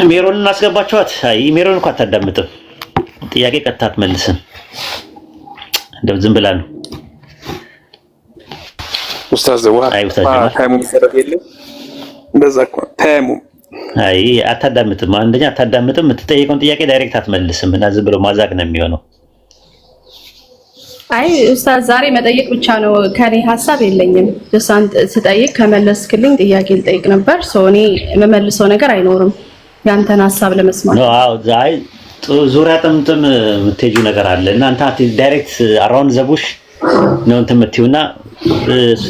ሜሮንን አስገባችኋት? አይ ሜሮን እንኳን አታዳምጥም። ጥያቄ ቀጥታ አትመልስም። እንደው ዝም ብላ ነው። ኡስታዝ ታይሙም ሰረት የለም እንደዛ እኮ ታይሙም አይ አታዳምጥም። አንደኛ አታዳምጥም። የምትጠይቀውን ጥያቄ ዳይሬክት አትመልስም እና ዝም ብሎ ማዛግ ነው የሚሆነው። አይ ኡስታዝ ዛሬ መጠየቅ ብቻ ነው ከኔ ሐሳብ የለኝም። ጀሳንት ስጠይቅ ከመለስክልኝ ጥያቄ ልጠይቅ ነበር። እኔ የምመልሰው ነገር አይኖርም ያንተን ሐሳብ ለመስማት ነው። አዎ ዛይ ዙሪያ ጥምጥም የምትሄጂው ነገር አለ እና አንተ ዳይሬክት አራውንድ ዘቡሽ ነው እንትን የምትይውና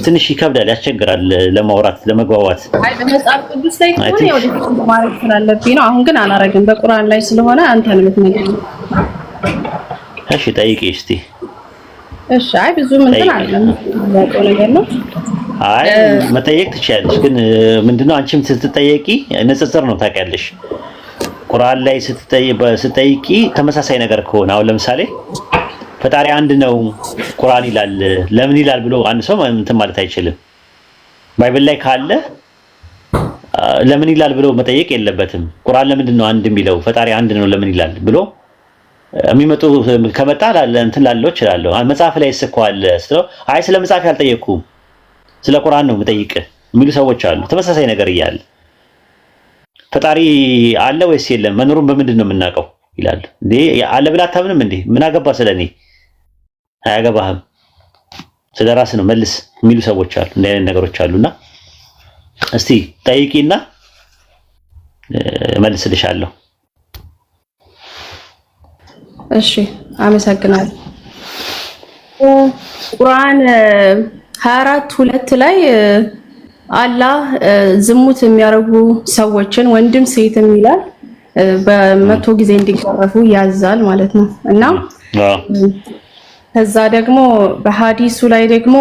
ትንሽ ይከብዳል፣ ያስቸግራል ለማውራት ለመግባባት። አይ በመጽሐፍ ቅዱስ ላይ ከሆነ ያው ዲስኩስ ማድረግ ስላለብኝ ነው። አሁን ግን አላረግም። በቁርአን ላይ ስለሆነ አንተ ነው የምትነግረኝ። እሺ ጠይቂ እስቲ። እሺ አይ ብዙ እንትን አይደለም ያለው ነገር ነው። አይ መጠየቅ ትችያለሽ፣ ግን ምንድነው አንቺም ስትጠየቂ ንጽጽር ነው ታውቂያለሽ። ቁርአን ላይ ስትጠይቂ ተመሳሳይ ነገር ከሆነ አሁን ለምሳሌ ፈጣሪ አንድ ነው ቁርአን ይላል ለምን ይላል ብሎ አንድ ሰው እንትን ማለት አይችልም። ባይብል ላይ ካለ ለምን ይላል ብሎ መጠየቅ የለበትም። ቁርአን ለምንድን ነው አንድ የሚለው ፈጣሪ አንድ ነው ለምን ይላል ብሎ የሚመጡ ከመጣ እንትን ላለው ይችላል። መጽሐፍ ላይ ይስኳል ስለው አይ ስለ መጽሐፍ ያልጠየቅኩም ስለ ቁርአን ነው የምጠይቅ የሚሉ ሰዎች አሉ። ተመሳሳይ ነገር እያለ ፈጣሪ አለ ወይስ የለም መኖሩን በምንድን ነው የምናውቀው ይላል። እንዴ አለ ብላ አታምንም እንዴ? ምን አገባ ስለኔ? አያገባህም ስለራስ ነው መልስ የሚሉ ሰዎች አሉ። እንደ አይነት ነገሮች አሉና እስቲ ጠይቂና መልስልሻለሁ። እሺ አመሰግናለሁ። ቁርአን 24:2 ላይ አላህ ዝሙት የሚያረጉ ሰዎችን ወንድም ሴትም ይላል በመቶ ጊዜ እንዲገረፉ ያዛል ማለት ነው። እና ከዛ ደግሞ በሐዲሱ ላይ ደግሞ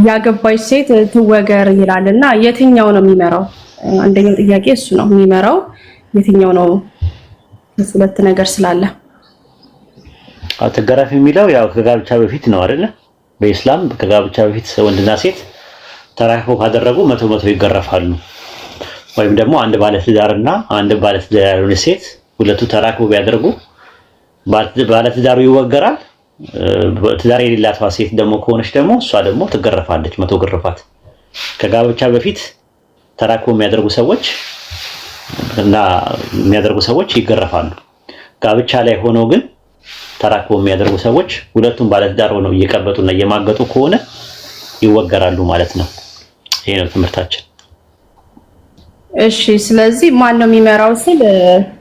ያገባች ሴት ትወገር ይላልና የትኛው ነው የሚመራው? አንደኛው ጥያቄ እሱ ነው። የሚመራው የትኛው ነው? ሁለት ነገር ስላለ አትገረፍ የሚለው ያው ከጋብቻ በፊት ነው አይደለ? በኢስላም ከጋብቻ በፊት ወንድና ሴት ተራክበው ካደረጉ መቶ ይገረፋሉ። ወይም ደግሞ አንድ ባለትዳርና አንድ ባለትዳር ያልሆነ ሴት ሁለቱ ተራክበው ቢያደርጉ ባለትዳሩ ይወገራል። ትዳር የሌላት ሴት ደግሞ ከሆነች ደግሞ እሷ ደግሞ ትገረፋለች 100 ግርፋት። ከጋብቻ በፊት ተራክበው የሚያደርጉ ሰዎች ይገረፋሉ። ጋብቻ ላይ ሆነው ግን ተራክበው የሚያደርጉ ሰዎች ሁለቱም ባለትዳር ሆነው እየቀበጡና እየማገጡ ከሆነ ይወገራሉ ማለት ነው። ይሄ ነው ትምህርታችን። እሺ ስለዚህ ማን ነው የሚመራው ሲል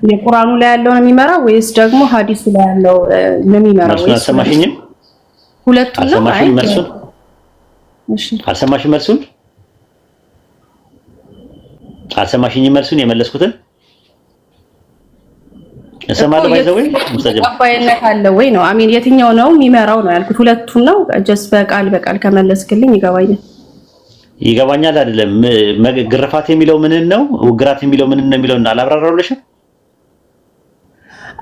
የቁርአኑ ላይ ያለው ነው የሚመራው ወይስ ደግሞ ሐዲሱ ላይ ያለው ነው የሚመራው? ወይስ አልሰማሽኝም? ሁለቱም ነው። አይ እሺ አልሰማሽም መልሱን? አልሰማሽኝም መልሱን የመለስኩትን? እሰማለሁ ባይዘው ተቀባይነት አለ ወይ ነው? አሚን የትኛው ነው የሚመራው ነው ያልኩት። ሁለቱም ነው። ጀስት በቃል ከመለስክልኝ ይገባኛል አይደለም? ግርፋት የሚለው ምን ነው? ውግራት የሚለው ምን ነው የሚለውና አላብራራውልሽም?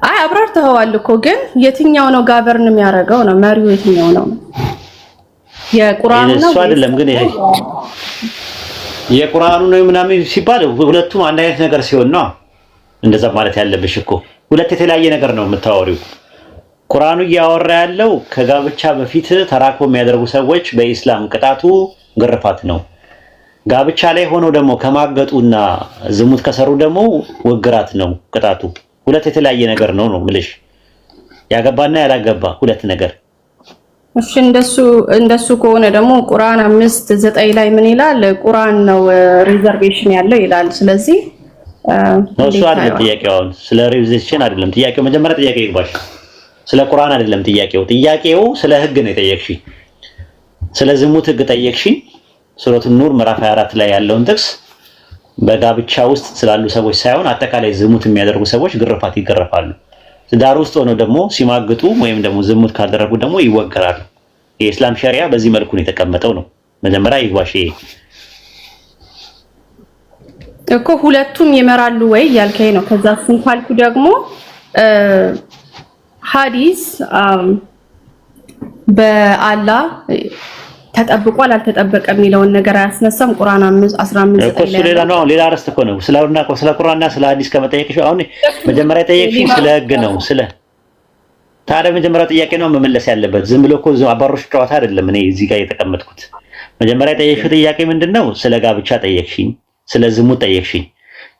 አይ አብራርተኸዋል እኮ ግን የትኛው ነው ጋቨርን የሚያደርገው ነው? መሪው የትኛው ነው? የቁርአኑ ነው? እሱ አይደለም ግን ይሄ የቁርአኑ ነው ምናምን ሲባል ሁለቱም አንድ አይነት ነገር ሲሆን ነው እንደዛ ማለት ያለብሽ እኮ። ሁለት የተለያየ ነገር ነው የምታወሪው። ቁርአኑ እያወራ ያለው ከጋብቻ በፊት ተራክቦ የሚያደርጉ ሰዎች በኢስላም ቅጣቱ ግርፋት ነው። ጋብቻ ላይ ሆነው ደግሞ ከማገጡና ዝሙት ከሰሩ ደግሞ ውግራት ነው ቅጣቱ። ሁለት የተለያየ ነገር ነው ምልሽ። ያገባና ያላገባ ሁለት ነገር። እሺ እንደሱ ከሆነ ደግሞ ቁርአን 5:9 ላይ ምን ይላል? ቁርአን ነው ሪዘርቬሽን ያለው ይላል። ስለዚህ እሱ አይደለም ጥያቄው። አሁን ስለ ሪዘርቬሽን አይደለም ጥያቄው። መጀመሪያ ጥያቄ ይግባሽ። ስለ ቁርአን አይደለም ጥያቄው ስለ ህግ ነው የጠየቅሽ። ስለ ዝሙት ህግ ጠየቅሽ። ሱረቱ ኑር ምዕራፍ 24 ላይ ያለውን ጥቅስ በጋብቻ ውስጥ ስላሉ ሰዎች ሳይሆን አጠቃላይ ዝሙት የሚያደርጉ ሰዎች ግርፋት ይገረፋሉ። ትዳር ውስጥ ሆነው ደግሞ ሲማግጡ ወይም ደግሞ ዝሙት ካደረጉ ደግሞ ይወገራሉ። የኢስላም ሸሪዓ በዚህ መልኩ ነው የተቀመጠው ነው። መጀመሪያ ይግባሽ እኮ ሁለቱም ይመራሉ ወይ ያልከኝ ነው። ከዛ እሱን ካልኩ ደግሞ ሐዲስ በአላህ ተጠብቋል አልተጠበቀም የሚለውን ነገር አያስነሳም። ቁርአን 15 እኮ እሱ ሌላ ነው። ሌላ አርስት እኮ ነው። ስለ ቁርአንና ስለ ሐዲስ ከመጠየቅሽ አሁን መጀመሪያ ጠየቅሽ ስለ ህግ ነው። ታዲያ መጀመሪያ ጥያቄ ነው መመለስ ያለበት። ዝም ብሎ እኮ አባሮሽ ጨዋታ አይደለም። እኔ እዚህ ጋር የተቀመጥኩት መጀመሪያ ጠየቅሽው ጥያቄ ምንድነው? ስለ ጋብቻ ጠየቅሽኝ፣ ስለ ዝሙት ጠየቅሽኝ።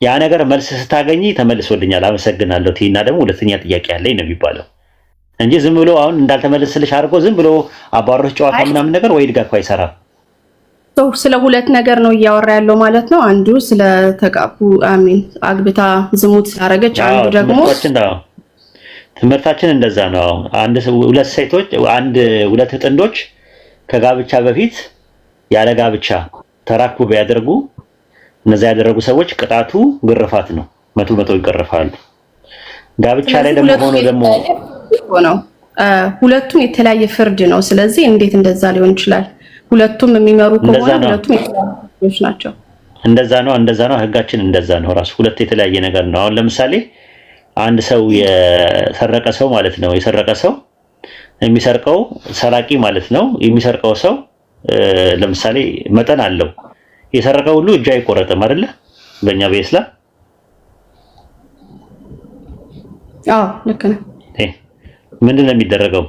ያ ነገር መልስ ስታገኝ ተመልሶልኛል አመሰግናለሁ ቲና ደግሞ ሁለተኛ ጥያቄ አለኝ ነው የሚባለው እንጂ ዝም ብሎ አሁን እንዳልተመለስልሽ አድርጎ ዝም ብሎ አባሮሽ ጨዋታ ምናምን ነገር ወይ ድጋፍ አይሰራም። ስለ ሁለት ነገር ነው እያወራ ያለው ማለት ነው። አንዱ ስለ ተቃቡ አግብታ ዝሙት ስላደረገች፣ አንዱ ደግሞ ትምህርታችን እንደዛ ነው። ሁለት ጥንዶች ከጋብቻ በፊት ያለ ጋብቻ ተራክቡ ቢያደርጉ እነዛ ያደረጉ ሰዎች ቅጣቱ ግርፋት ነው። 100 ይገርፋሉ። ጋብቻ ላይ ደግሞ ሁለቱም የተለያየ ፍርድ ነው። ስለዚህ እንዴት እንደዛ ሊሆን ይችላል? ሁለቱም የሚመሩ ከሆነ ሁለቱም የተለያዩ ናቸው። እንደዛ ነው። ህጋችን እንደዛ ነው። ራሱ ሁለት የተለያየ ነገር ነው። አሁን ለምሳሌ አንድ ሰው የሰረቀ ሰው ማለት ነው። የሰረቀ ሰው የሚሰርቀው ሰራቂ ማለት ነው። የሚሰርቀው ሰው ለምሳሌ መጠን አለው። የሰረቀው ሁሉ እጁ አይቆረጥም አይደለ? በእኛ በእስላም ልክ ነው። ምንድን ነው የሚደረገው?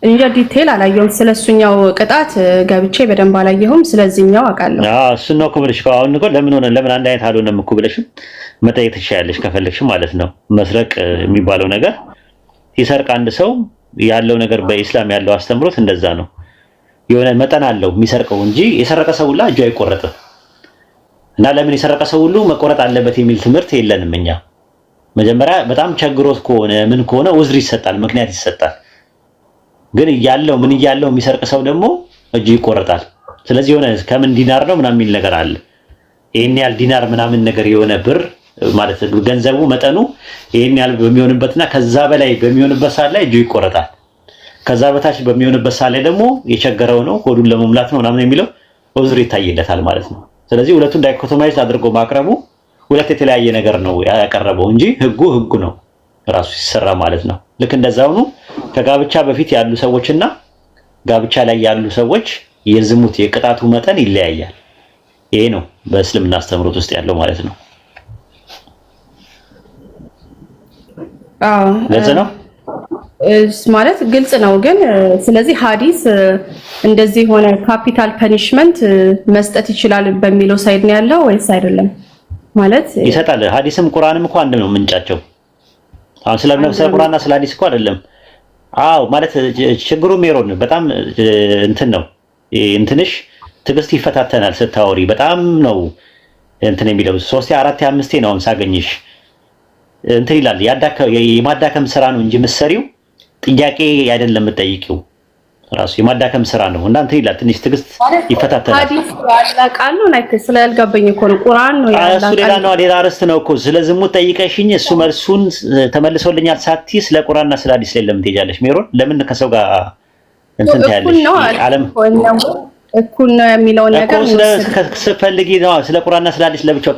እንጃ ዲቴል አላየሁም። ስለሱኛው ቅጣት ገብቼ በደንብ አላየሁም። ስለዚህኛው አውቃለሁ። እሱን ነው እኮ ብለሽ አሁን እኮ ለምን አንድ አይነት አልሆነም እኮ ብለሽም መጠየቅ ትችያለሽ ከፈለግሽ ማለት ነው። መስረቅ የሚባለው ነገር ሲሰርቅ አንድ ሰው ያለው ነገር በኢስላም ያለው አስተምሮት እንደዛ ነው። የሆነ መጠን አለው የሚሰርቀው እንጂ የሰረቀ ሰው ሁሉ እጁ አይቆረጥም። እና ለምን የሰረቀ ሰው ሁሉ መቆረጥ አለበት የሚል ትምህርት የለንም እኛ። መጀመሪያ በጣም ቸግሮት ከሆነ ምን ከሆነ ውዝር ይሰጣል፣ ምክንያት ይሰጣል። ግን እያለው የሚሰርቅ ሰው ደግሞ እጁ ይቆረጣል። ስለዚህ የሆነ ከምን ዲናር ነው ምናምን የሚል ነገር አለ። ይሄን ያህል ዲናር ምናምን ነገር የሆነ ብር ማለት ገንዘቡ መጠኑ ይሄን ያህል በሚሆንበትና ከዛ በላይ በሚሆንበት ሰዓት ላይ እጁ ይቆረጣል። ከዛ በታች በሚሆንበት ሰዓት ላይ ደግሞ የቸገረው ነው ሆዱን ለመሙላት ነው ምናምን የሚለው ውዝር ይታይለታል ማለት ነው። ስለዚህ ሁለቱን ዳይኮቶማይዝ አድርጎ ማቅረቡ ሁለት የተለያየ ነገር ነው ያቀረበው እንጂ ህጉ ነው ራሱ ሲሰራ ማለት ነው። ልክ እንደዛው ነው ከጋብቻ በፊት ያሉ ሰዎችና ጋብቻ ላይ ያሉ ሰዎች የዝሙት የቅጣቱ መጠን ይለያያል። ይሄ ነው በእስልምና አስተምሮት ውስጥ ያለው ማለት ነው። ግልጽ ነው ማለት ግልጽ ነው። ግን ስለዚህ ሐዲስ እንደዚህ ሆነ ካፒታል ፐኒሽመንት መስጠት ይችላል በሚለው ሳይድ ነው ያለው ወይስ አይደለም? ማለት ይሰጣል። ሐዲስም ቁርአንም እኮ አንድ ነው ምንጫቸው። አሁን ስለ ቁርአንና ስለ ሐዲስ እኮ አይደለም። ማለት ችግሩ ሜሮን በጣም ነው እንትንሽ ትዕግስት ይፈታተናል ስታወሪ በጣም ነው የሚለው 3 4 5 ነው ሳገኝሽ ይላል። የማዳከም ስራ ነው እንጂ ምሰሪው ጥያቄ አይደለም የምጠይቂው ራሱ የማዳከም ስራ ነው። እና ይላል ትንሽ ትዕግስት ይፈታተናል። ሐዲስ ያላቃሉ ስላልገባኝ እኮ ነው። ቁርአን ነው ያላቃሉ ሌላ ርዕስ ነው እኮ ስለ ዝሙት ጠይቀሽኝ እሱ መልሱን ተመልሶልኛል ሳትይ ስለ ቁርአንና ስለ ሐዲስ ላይ ለምን ትሄጃለሽ ሜሮን? ለምን ከሰው ጋር ታያለሽ? ዓለም እኩል ነው የሚለው ነገር ስትፈልጊ ነው ስለ ቁርአንና ስለ ሐዲስ ለብቻው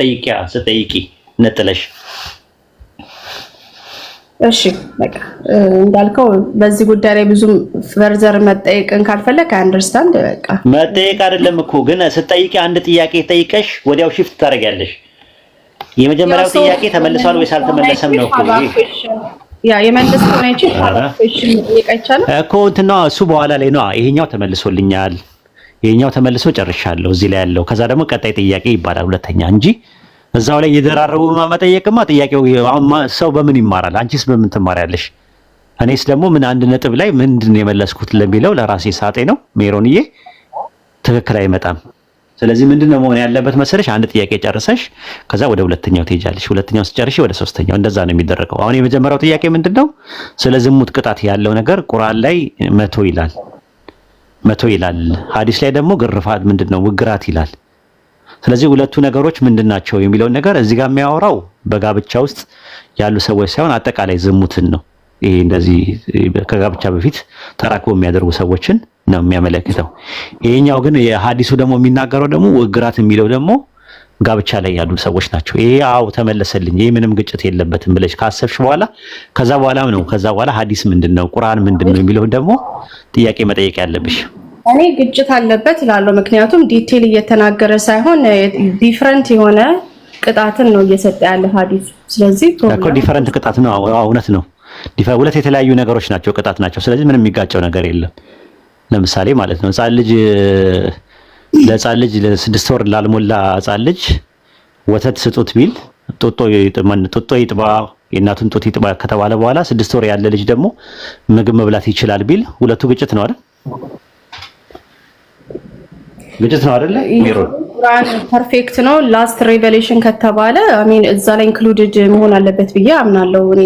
ስትጠይቂ ነጥለሽ እሺ በቃ እንዳልከው በዚህ ጉዳይ ላይ ብዙም ፈርዘር መጠየቅን ካልፈለክ አንደርስታንድ በቃ መጠየቅ አይደለም እኮ ግን ስትጠይቂ አንድ ጥያቄ ጠይቀሽ ወዲያው ሽፍት ታደርጊያለሽ። የመጀመሪያው ጥያቄ ተመልሷል ወይስ አልተመለሰም ነው ያ የመለስ ሆነ እንጂ ፋክሽን ጠይቀቻለሁ እኮ እሱ በኋላ ላይ ነው ይሄኛው ተመልሶልኛል፣ ይሄኛው ተመልሶ ጨርሻለሁ እዚህ ላይ ያለው ከዛ ደግሞ ቀጣይ ጥያቄ ይባላል ሁለተኛ እንጂ እዛው ላይ የደራረቡ መጠየቅማ ጥያቄው ሰው በምን ይማራል? አንቺስ በምን ትማሪያለሽ? እኔስ ደግሞ ምን አንድ ነጥብ ላይ ምንድን የመለስኩት ለሚለው ለራሴ ሳጤ ነው ሜሮንዬ ትክክል አይመጣም። ስለዚህ ምንድነው መሆን ያለበት መሰለሽ? አንድ ጥያቄ ጨርሰሽ ከዛ ወደ ሁለተኛው ትሄጃለሽ፣ ሁለተኛው ስጨርሽ ወደ ሶስተኛው፣ እንደዛ ነው የሚደረገው። አሁን የመጀመሪያው ጥያቄ ምንድነው? ስለ ዝሙት ቅጣት ያለው ነገር ቁርአን ላይ 100 ይላል፣ ሐዲስ ላይ ደግሞ ግርፋት ምንድነው ውግራት ይላል። ስለዚህ ሁለቱ ነገሮች ምንድናቸው የሚለውን ነገር እዚህ ጋር የሚያወራው በጋብቻ ውስጥ ያሉ ሰዎች ሳይሆን አጠቃላይ ዝሙትን ነው። ይሄ እንደዚህ ከጋብቻ በፊት ተራክቦ የሚያደርጉ ሰዎችን ነው የሚያመለክተው። ይሄኛው ግን የሐዲሱ ደግሞ የሚናገረው ደግሞ ውግራት የሚለው ደግሞ ጋብቻ ላይ ያሉ ሰዎች ናቸው። ይሄ ተመለሰልኝ፣ ይሄ ምንም ግጭት የለበትም ብለሽ ካሰብሽ በኋላ ከዛ በኋላ ሐዲስ ምንድነው ቁርአን ምንድነው የሚለውን ደግሞ ጥያቄ መጠየቅ ያለብሽ። እኔ ግጭት አለበት እላለሁ። ምክንያቱም ዲቴል እየተናገረ ሳይሆን ዲፈረንት የሆነ ቅጣትን ነው እየሰጠ ያለ ሐዲስ። ስለዚህ እኮ ዲፈረንት ቅጣት ነው። እውነት ነው። ሁለት የተለያዩ ነገሮች ናቸው፣ ቅጣት ናቸው። ስለዚህ ምንም የሚጋጨው ነገር የለም። ለምሳሌ ማለት ነው ለሕፃን ልጅ ለ6 ወር ላልሞላ ሕፃን ልጅ ወተት ስጡት ቢል ጡጦ ይጥባ የእናቱን ጡት ይጥባ ከተባለ በኋላ 6 ወር ያለ ልጅ ደግሞ ምግብ መብላት ይችላል ቢል ሁለቱ ግጭት ነው አይደል? ግጭት ነው አይደል? ቁርአን ፐርፌክት ነው ላስት ሬቨሌሽን ከተባለ አሚን እዛ ላይ ኢንክሉድድ መሆን አለበት ብዬ አምናለሁ። እኔ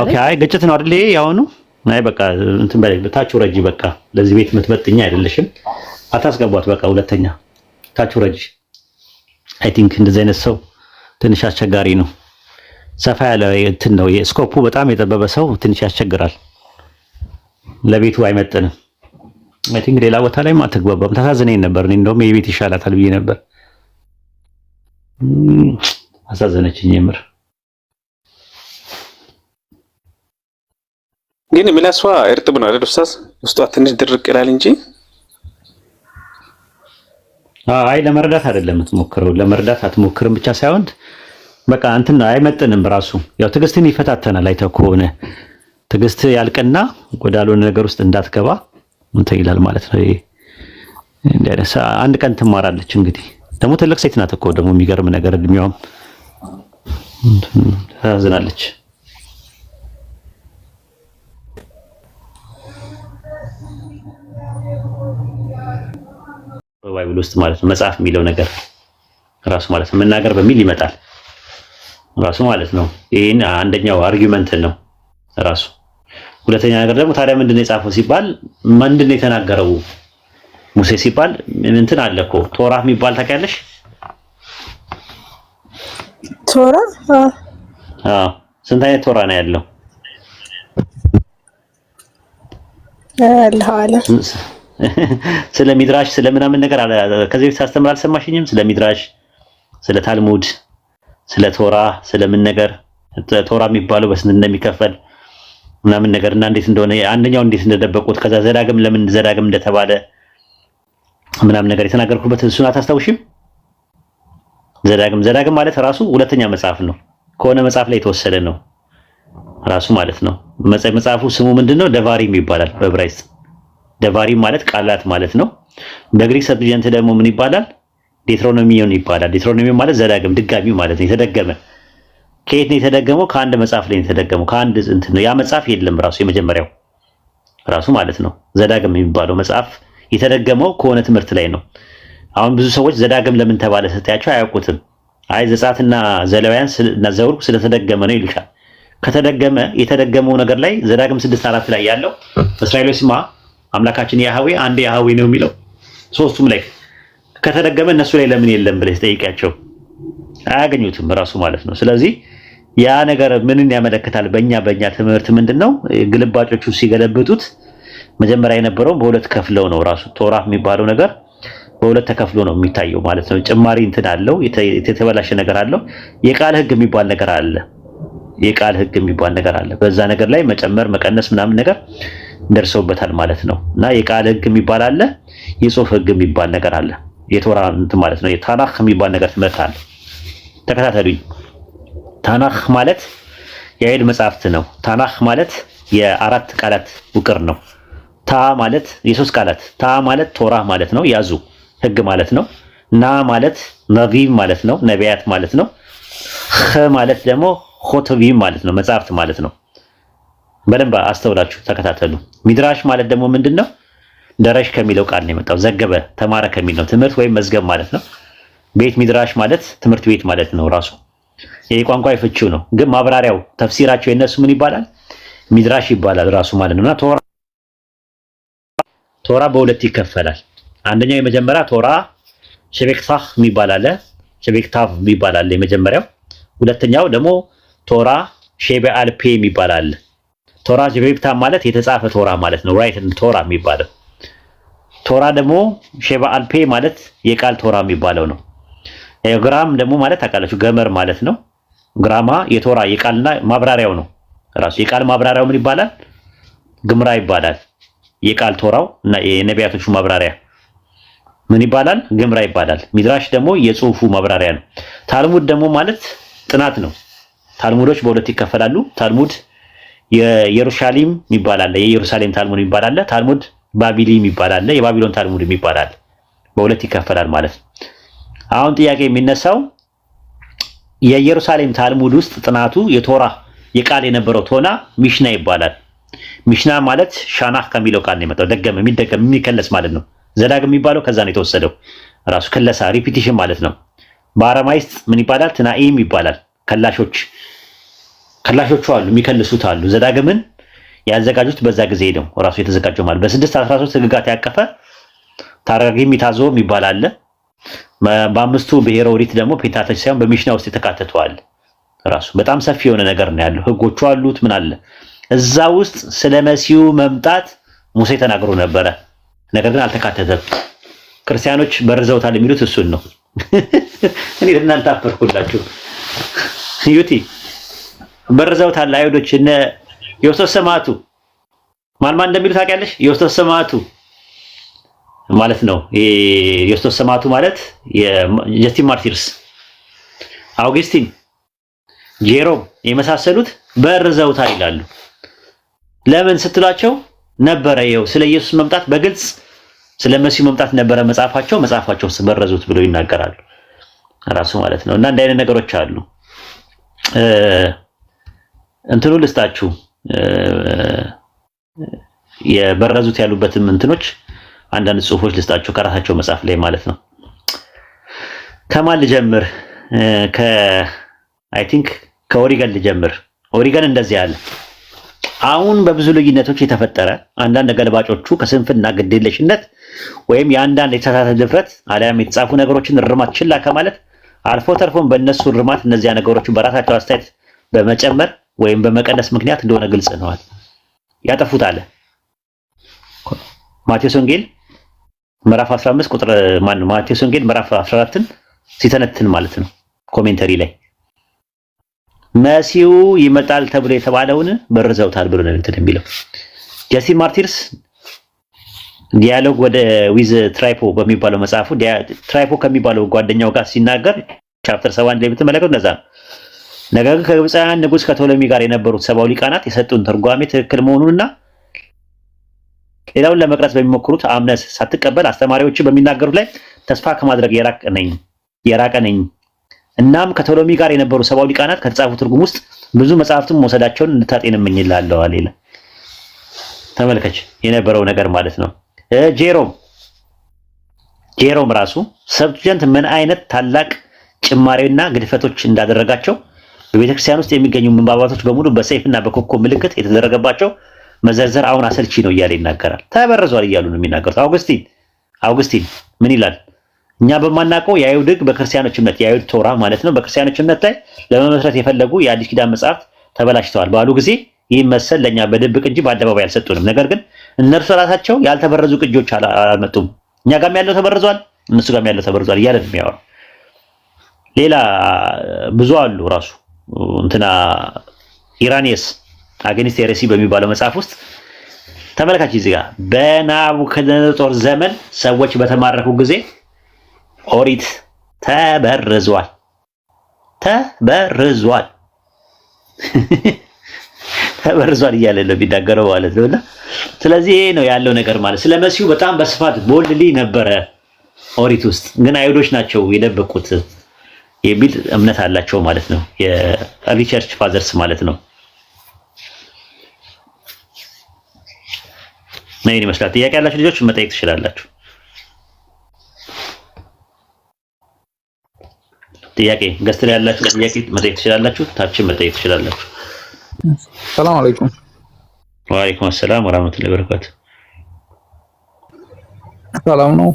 ኦኬ። አይ ግጭት ነው አይደል? ያውኑ አይ በቃ እንትን በላይ ታች ረጂ በቃ ለዚህ ቤት የምትመጥኛ አይደለሽም፣ አታስገቧት በቃ ሁለተኛ ታች ረጂ። አይ ቲንክ እንደዚህ አይነት ሰው ትንሽ አስቸጋሪ ነው። ሰፋ ያለ እንትን ነው የስኮፑ በጣም የጠበበ ሰው ትንሽ ያስቸግራል፣ ለቤቱ አይመጥንም። አይ ቲንክ ሌላ ቦታ ላይ ማትግባባም። ታሳዝነኝ ነበር። እኔ እንደውም የቤት ይሻላታል ብዬ ነበር። አሳዘነችኝ የምር። ግን ምላሷ እርጥብ ነው አይደል ኡስታዝ? ውስጧ ትንሽ ድርቅ ይላል እንጂ አይ ለመረዳት አይደለም የምትሞክረው። ለመረዳት አትሞክርም ብቻ ሳይሆን በቃ እንትን አይመጥንም ራሱ። ያው ትዕግስትን ይፈታተናል። አይተው ከሆነ ትዕግስት ያልቅና ወዳልሆነ ነገር ውስጥ እንዳትገባ እንትን ይላል ማለት ነው። አንድ ቀን ትማራለች። እንግዲህ ደግሞ ትልቅ ሴት ናት እኮ ደግሞ የሚገርም ነገር እድሜዋም ታዝናለች። በባይብል ውስጥ ማለት ነው መጽሐፍ የሚለው ነገር ራሱ ማለት ነው መናገር በሚል ይመጣል ራሱ ማለት ነው። ይሄን አንደኛው አርጊውመንት ነው ራሱ። ሁለተኛ ነገር ደግሞ ታዲያ ምንድነው የጻፈው ሲባል ምንድነው የተናገረው ሙሴ ሲባል እንትን አለ እኮ ቶራ የሚባል ታውቂያለሽ? ቶራ ስንት አይነት ቶራ ነው ያለው? ስለ ሚድራሽ ስለ ምናምን ነገር ከዚህ በፊት ሳስተምር አልሰማሽኝም? ስለ ሚድራሽ፣ ስለ ታልሙድ፣ ስለ ቶራ ስለምን ነገር ቶራ የሚባለው በስንት እንደሚከፈል ምናምን ነገርና እንዴት እንደሆነ አንደኛው እንዴት እንደደበቁት ከዛ ዘዳግም ለምን ዘዳግም እንደተባለ ምናምን ነገር የተናገርኩበት እሱን አታስታውሽም? ዘዳግም ማለት ራሱ ሁለተኛ መጽሐፍ ነው። ከሆነ መጽሐፍ ላይ የተወሰደ ነው ራሱ ማለት ነው። መጽሐፉ ስሙ ምንድነው? ደቫሪም ይባላል በዕብራይስጥ። ደቫሪም ማለት ቃላት ማለት ነው። በግሪክ ሰብጀንት ደግሞ ምን ይባላል? ዴትሮኖሚዮን ይባላል። ዴትሮኖሚዮን ማለት ዘዳግም ድጋሚ ማለት ነው። የተደገመ ከየት ነው የተደገመው? ከአንድ መጽሐፍ ላይ ነው የተደገመው። ከአንድ እንትን ነው። ያ መጽሐፍ የለም ራሱ የመጀመሪያው ራሱ ማለት ነው። ዘዳግም የሚባለው መጽሐፍ የተደገመው ከሆነ ትምህርት ላይ ነው። አሁን ብዙ ሰዎች ዘዳግም ለምን ተባለ ስትያቸው አያውቁትም። አይ ዘጸአትና ዘሌዋውያን እና ዘኍልቍ ስለተደገመ ነው ይሉሻል። ከተደገመ የተደገመው ነገር ላይ ዘዳግም 6:4 ላይ ያለው እስራኤሎች ስማ አምላካችን ያህዌ አንድ ያህዌ ነው የሚለው ሶስቱም ላይ ከተደገመ እነሱ ላይ ለምን የለም ብለህ ጠይቂያቸው አያገኙትም ራሱ ማለት ነው። ስለዚህ ያ ነገር ምንን ያመለክታል? በእኛ ትምህርት ምንድነው ግልባጮቹ ሲገለብጡት መጀመሪያ የነበረው በሁለት ከፍለው ነው ራሱ ቶራ የሚባለው ነገር በሁለት ተከፍሎ ነው የሚታየው ማለት ነው። ጭማሪ እንትን አለው፣ የተበላሸ ነገር አለው። የቃል ሕግ የሚባል ነገር አለ። የቃል ሕግ የሚባል ነገር አለ። በዛ ነገር ላይ መጨመር መቀነስ ምናምን ነገር ደርሰውበታል ማለት ነው። እና የቃል ሕግ የሚባል አለ፣ የጽሑፍ ሕግ የሚባል ነገር አለ። የቶራ እንትን ማለት ነው። የታናኽ የሚባል ነገር ትምህርት አለ። ተከታተሉኝ። ታናኽ ማለት የአይሁድ መጽሐፍት ነው። ታናኽ ማለት የአራት ቃላት ውቅር ነው። ታ ማለት የሶስት ቃላት ታ ማለት ቶራ ማለት ነው፣ ያዙ ሕግ ማለት ነው። ና ማለት ነቢብ ማለት ነው፣ ነቢያት ማለት ነው። ኸ ማለት ደግሞ ኾቶቢም ማለት ነው፣ መጽሐፍት ማለት ነው። በደንብ አስተውላችሁ ተከታተሉ። ሚድራሽ ማለት ደግሞ ምንድነው? ደረሽ ከሚለው ቃል ነው የመጣው። ዘገበ ተማረ ከሚል ነው። ትምህርት ወይም መዝገብ ማለት ነው። ቤት ሚድራሽ ማለት ትምህርት ቤት ማለት ነው ራሱ። ይሄ ቋንቋ ፍቺው ነው። ግን ማብራሪያው ተፍሲራቸው የነሱ ምን ይባላል? ሚድራሽ ይባላል ራሱ ማለት ነውና ቶራ በሁለት ይከፈላል። አንደኛው የመጀመሪያ ቶራ ሸቤክታህ የሚባል አለ፣ ሸቤክታቭ የሚባል አለ የመጀመሪያው። ሁለተኛው ደግሞ ቶራ ሼበአልፔ የሚባል አለ። ቶራ ሸቤክታህ ማለት የተጻፈ ቶራ ማለት ነው፣ ራይት ቶራ የሚባለው። ቶራ ደግሞ ሼበአልፔ ማለት የቃል ቶራ የሚባለው ነው። ግራም ደግሞ ማለት ታውቃላችሁ ገመር ማለት ነው። ግራማ የቶራ የቃልና ማብራሪያው ነው ራሱ። የቃል ማብራሪያው ምን ይባላል? ግምራ ይባላል። የቃል ቶራው እና የነቢያቶቹ ማብራሪያ ምን ይባላል? ግምራ ይባላል። ሚድራሽ ደግሞ የጽሁፉ ማብራሪያ ነው። ታልሙድ ደግሞ ማለት ጥናት ነው። ታልሙዶች በሁለት ይከፈላሉ። ታልሙድ የኢየሩሳሌም ይባላል፣ የኢየሩሳሌም ታልሙድ ይባላል። ታልሙድ ባቢሊም ይባላል፣ የባቢሎን ታልሙድ ይባላል። በሁለት ይከፈላል ማለት ነው። አሁን ጥያቄ የሚነሳው የኢየሩሳሌም ታልሙድ ውስጥ ጥናቱ የቶራ የቃል የነበረው ቶና ሚሽና ይባላል። ሚሽና ማለት ሻናህ ከሚለው ቃል ነው የመጣው። ደገም የሚከለስ ማለት ነው። ዘዳግም የሚባለው ከዛ ነው የተወሰደው። ራሱ ከለሳ ሪፒቲሽን ማለት ነው። በአረማይስጥ ምን ይባላል? ትናኢም ይባላል። ከላሾቹ አሉ፣ የሚከልሱት አሉ። ዘዳግምን ያዘጋጁት በዛ ጊዜ ነው ራሱ የተዘጋጀው ማለት በ613 ህግጋት ያቀፈ ታራጊም ይታዞም ይባላል። በአምስቱ ብሔረ ኦሪት ደግሞ ፔንታተች ሳይሆን በሚሽና ውስጥ የተካተተዋል። ራሱ በጣም ሰፊ የሆነ ነገር ነው ያለው። ህጎቹ አሉት ምን አለ እዛ ውስጥ ስለ መሲሁ መምጣት ሙሴ ተናግሮ ነበረ። ነገር ግን አልተካተተም። ክርስቲያኖች በርዘውታል የሚሉት እሱን ነው። እኔ ለእናንተ አፈርኩላችሁ። ዩቲ በርዘውታል አይሁዶች። እነ ዮሴፍ ሰማዕቱ ማን እንደሚሉት ታውቂያለሽ? ዮሴፍ ሰማዕቱ ማለት ነው። ዮሴፍ ሰማዕቱ ማለት የጀስቲን ማርቲርስ፣ አውግስቲን፣ ጄሮም የመሳሰሉት በርዘውታል ይላሉ። ለምን ስትሏቸው ነበረ ይኸው ስለ ኢየሱስ መምጣት በግልጽ ስለ መሲሁ መምጣት ነበረ መጽሐፋቸው በረዙት ብሎ ይናገራሉ ራሱ ማለት ነው። እና እንደ አይነት ነገሮች አሉ። እንትኑ ልስጣችሁ የበረዙት ያሉበትም እንትኖች አንዳንድ ጽሁፎች ልስጣችሁ ከራሳቸው መጽሐፍ ላይ ማለት ነው። ከማን ልጀምር? አይ ቲንክ ከኦሪገን ልጀምር። ኦሪገን እንደዚህ አለ። አሁን በብዙ ልዩነቶች የተፈጠረ አንዳንድ ገልባጮቹ ከስንፍና ግዴለሽነት ወይም የአንዳንድ የተሳሳተ ድፍረት አሊያም የተጻፉ ነገሮችን እርማት ችላ ከማለት አልፎ ተርፎም በእነሱ እርማት እነዚያ ነገሮች በራሳቸው አስተያየት በመጨመር ወይም በመቀነስ ምክንያት እንደሆነ ግልጽ ነዋል። ያጠፉት አለ ማቴዎስ ወንጌል ምዕራፍ 15 ቁጥር ማቴዎስ ወንጌል ምዕራፍ 14ን ሲተነትን ማለት ነው ኮሜንተሪ ላይ መሲሁ ይመጣል ተብሎ የተባለውን በርዘውታል ብሎ ነው እንትን የሚለው። ጀስቲን ማርቲርስ ዲያሎግ ወደ ዊዝ ትራይፖ በሚባለው መጽሐፉ ትራይፖ ከሚባለው ጓደኛው ጋር ሲናገር ቻፕተር 7 ላይ ብትመለከቱ እንደዛ ነው። ነገር ግን ከግብፃውያን ንጉስ ከቶሎሚ ጋር የነበሩት ሰባው ሊቃናት የሰጡን ትርጓሜ ትክክል መሆኑንና ሌላውን ለመቅረጽ በሚሞክሩት አምነስ ሳትቀበል አስተማሪዎች በሚናገሩት ላይ ተስፋ ከማድረግ የራቀ ነኝ። እናም ከቶሎሚ ጋር የነበሩ ሰባው ሊቃናት ከተጻፉ ትርጉም ውስጥ ብዙ መጽሐፍትን መውሰዳቸውን እንድታጤን እመኝልሃለሁ አለ። ተመልከች የነበረው ነገር ማለት ነው። ጄሮም ራሱ ሰብጀንት ምን አይነት ታላቅ ጭማሬና ግድፈቶች እንዳደረጋቸው በቤተክርስቲያን ውስጥ የሚገኙ ምንባባቶች በሙሉ በሰይፍና በኮከብ ምልክት የተደረገባቸው መዘርዘር አሁን አሰልቺ ነው እያለ ይናገራል። ተበረዟል እያሉ ነው የሚናገሩት። አውግስቲን ምን ይላል? እኛ በማናውቀው የአይሁድ ሕግ በክርስቲያኖች እምነት የአይሁድ ቶራ ማለት ነው በክርስቲያኖች እምነት ላይ ለመመስረት የፈለጉ የአዲስ ኪዳን መጽሐፍት ተበላሽተዋል ባሉ ጊዜ ይህ መሰል ለኛ በድብቅ እንጂ በአደባባይ አልሰጡንም። ነገር ግን እነርሱ ራሳቸው ያልተበረዙ ቅጆች አልመጡም። እኛ ጋርም ያለው ተበርዟል፣ እነሱ ጋርም ያለው ተበርዟል እያለ ነው የሚያወራው። ሌላ ብዙ አሉ። ራሱ እንትና ኢራኒየስ አገኒስት ሄሬሲ በሚባለው መጽሐፍ ውስጥ ተመልካች እዚህ ጋር በናቡከደነጾር ዘመን ሰዎች በተማረኩ ጊዜ ኦሪት ተበርዟል እያለ ነው የሚናገረው ማለት ነውና ስለዚህ ይሄ ነው ያለው ነገር ማለት ስለ መሲሁ በጣም በስፋት ቦልድሊ ነበረ ኦሪት ውስጥ ግን አይሁዶች ናቸው የደበቁት የሚል እምነት አላቸው ማለት ነው የኤርሊ ቸርች ፋዘርስ ማለት ነው። ምን ይመስላል? ጥያቄ ያላችሁ ልጆች መጠየቅ ትችላላችሁ። ጥያቄ ገስት ላይ ያላችሁ ጥያቄ መጠየቅ ትችላላችሁ። ታችን መጠየቅ ትችላላችሁ። ሰላም አለይኩም። ወአለይኩም ሰላም ወራህመቱላሂ ወበረካቱ። ሰላም ነው?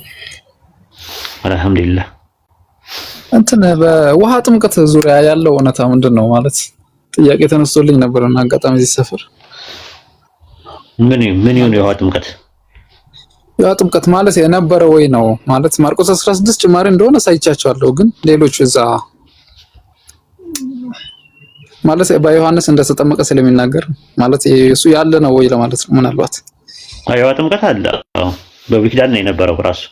አልሐምዱሊላህ። እንትን በውሃ ጥምቀት ዙሪያ ያለው እውነታ ምንድነው ማለት ጥያቄ ተነስቶልኝ ነበርና አጋጣሚ እዚህ ሰፈር ምን ይሁን የውሃ ጥምቀት? የውሃ ጥምቀት ማለት የነበረ ወይ ነው ማለት ማርቆስ 16 ጭማሪ እንደሆነ ሳይቻቻለሁ፣ ግን ሌሎች እዛ ማለት በዮሐንስ እንደተጠመቀ ስለሚናገር ማለት እሱ ያለ ነው ወይ ለማለት ነው። ምናልባት የውሃ ጥምቀት አለ። አዎ በብሉይ ኪዳን ነው የነበረው ራሱ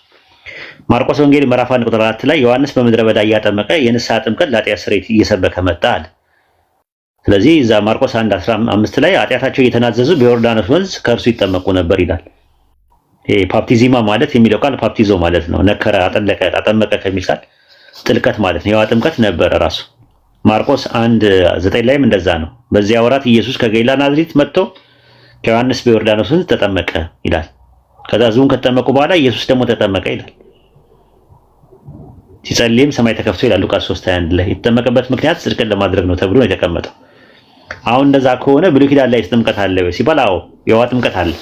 ማርቆስ ወንጌል ምዕራፍ 1 ቁጥር 4 ላይ ዮሐንስ በምድረ በዳ እያጠመቀ የንስሐ ጥምቀት ለኃጢአት ስርየት እየሰበከ መጣ አለ። ስለዚህ እዛ ማርቆስ 1:15 ላይ ኃጢአታቸው እየተናዘዙ በዮርዳኖስ ወንዝ ከእርሱ ይጠመቁ ነበር ይላል። ይሄ ባፕቲዝማ ማለት የሚለው ቃል ባፕቲዞ ማለት ነው። ነከረ፣ አጠለቀ፣ አጠመቀ ከሚል ቃል ጥልቀት ማለት ነው። የውሃ ጥምቀት ነበረ ራሱ። ማርቆስ 1:9 ላይም እንደዛ ነው። በዚያ ወራት ኢየሱስ ከገሊላ ናዝሬት መጥቶ ከዮሐንስ በዮርዳኖስ ወንዝ ተጠመቀ ይላል። ከዛ ሕዝቡን ከተጠመቁ በኋላ ኢየሱስ ደግሞ ተጠመቀ ይላል። ሲጸልይም ሰማይ ተከፍቶ ይላል ሉቃስ 3:21 ላይ። የተጠመቀበት ምክንያት ጽድቅን ለማድረግ ነው ተብሎ ነው የተቀመጠው። አሁን እንደዛ ከሆነ ብሉይ ኪዳን ላይ ጥምቀት አለ ወይ ሲባል አዎ የውሃ ጥምቀት አለ።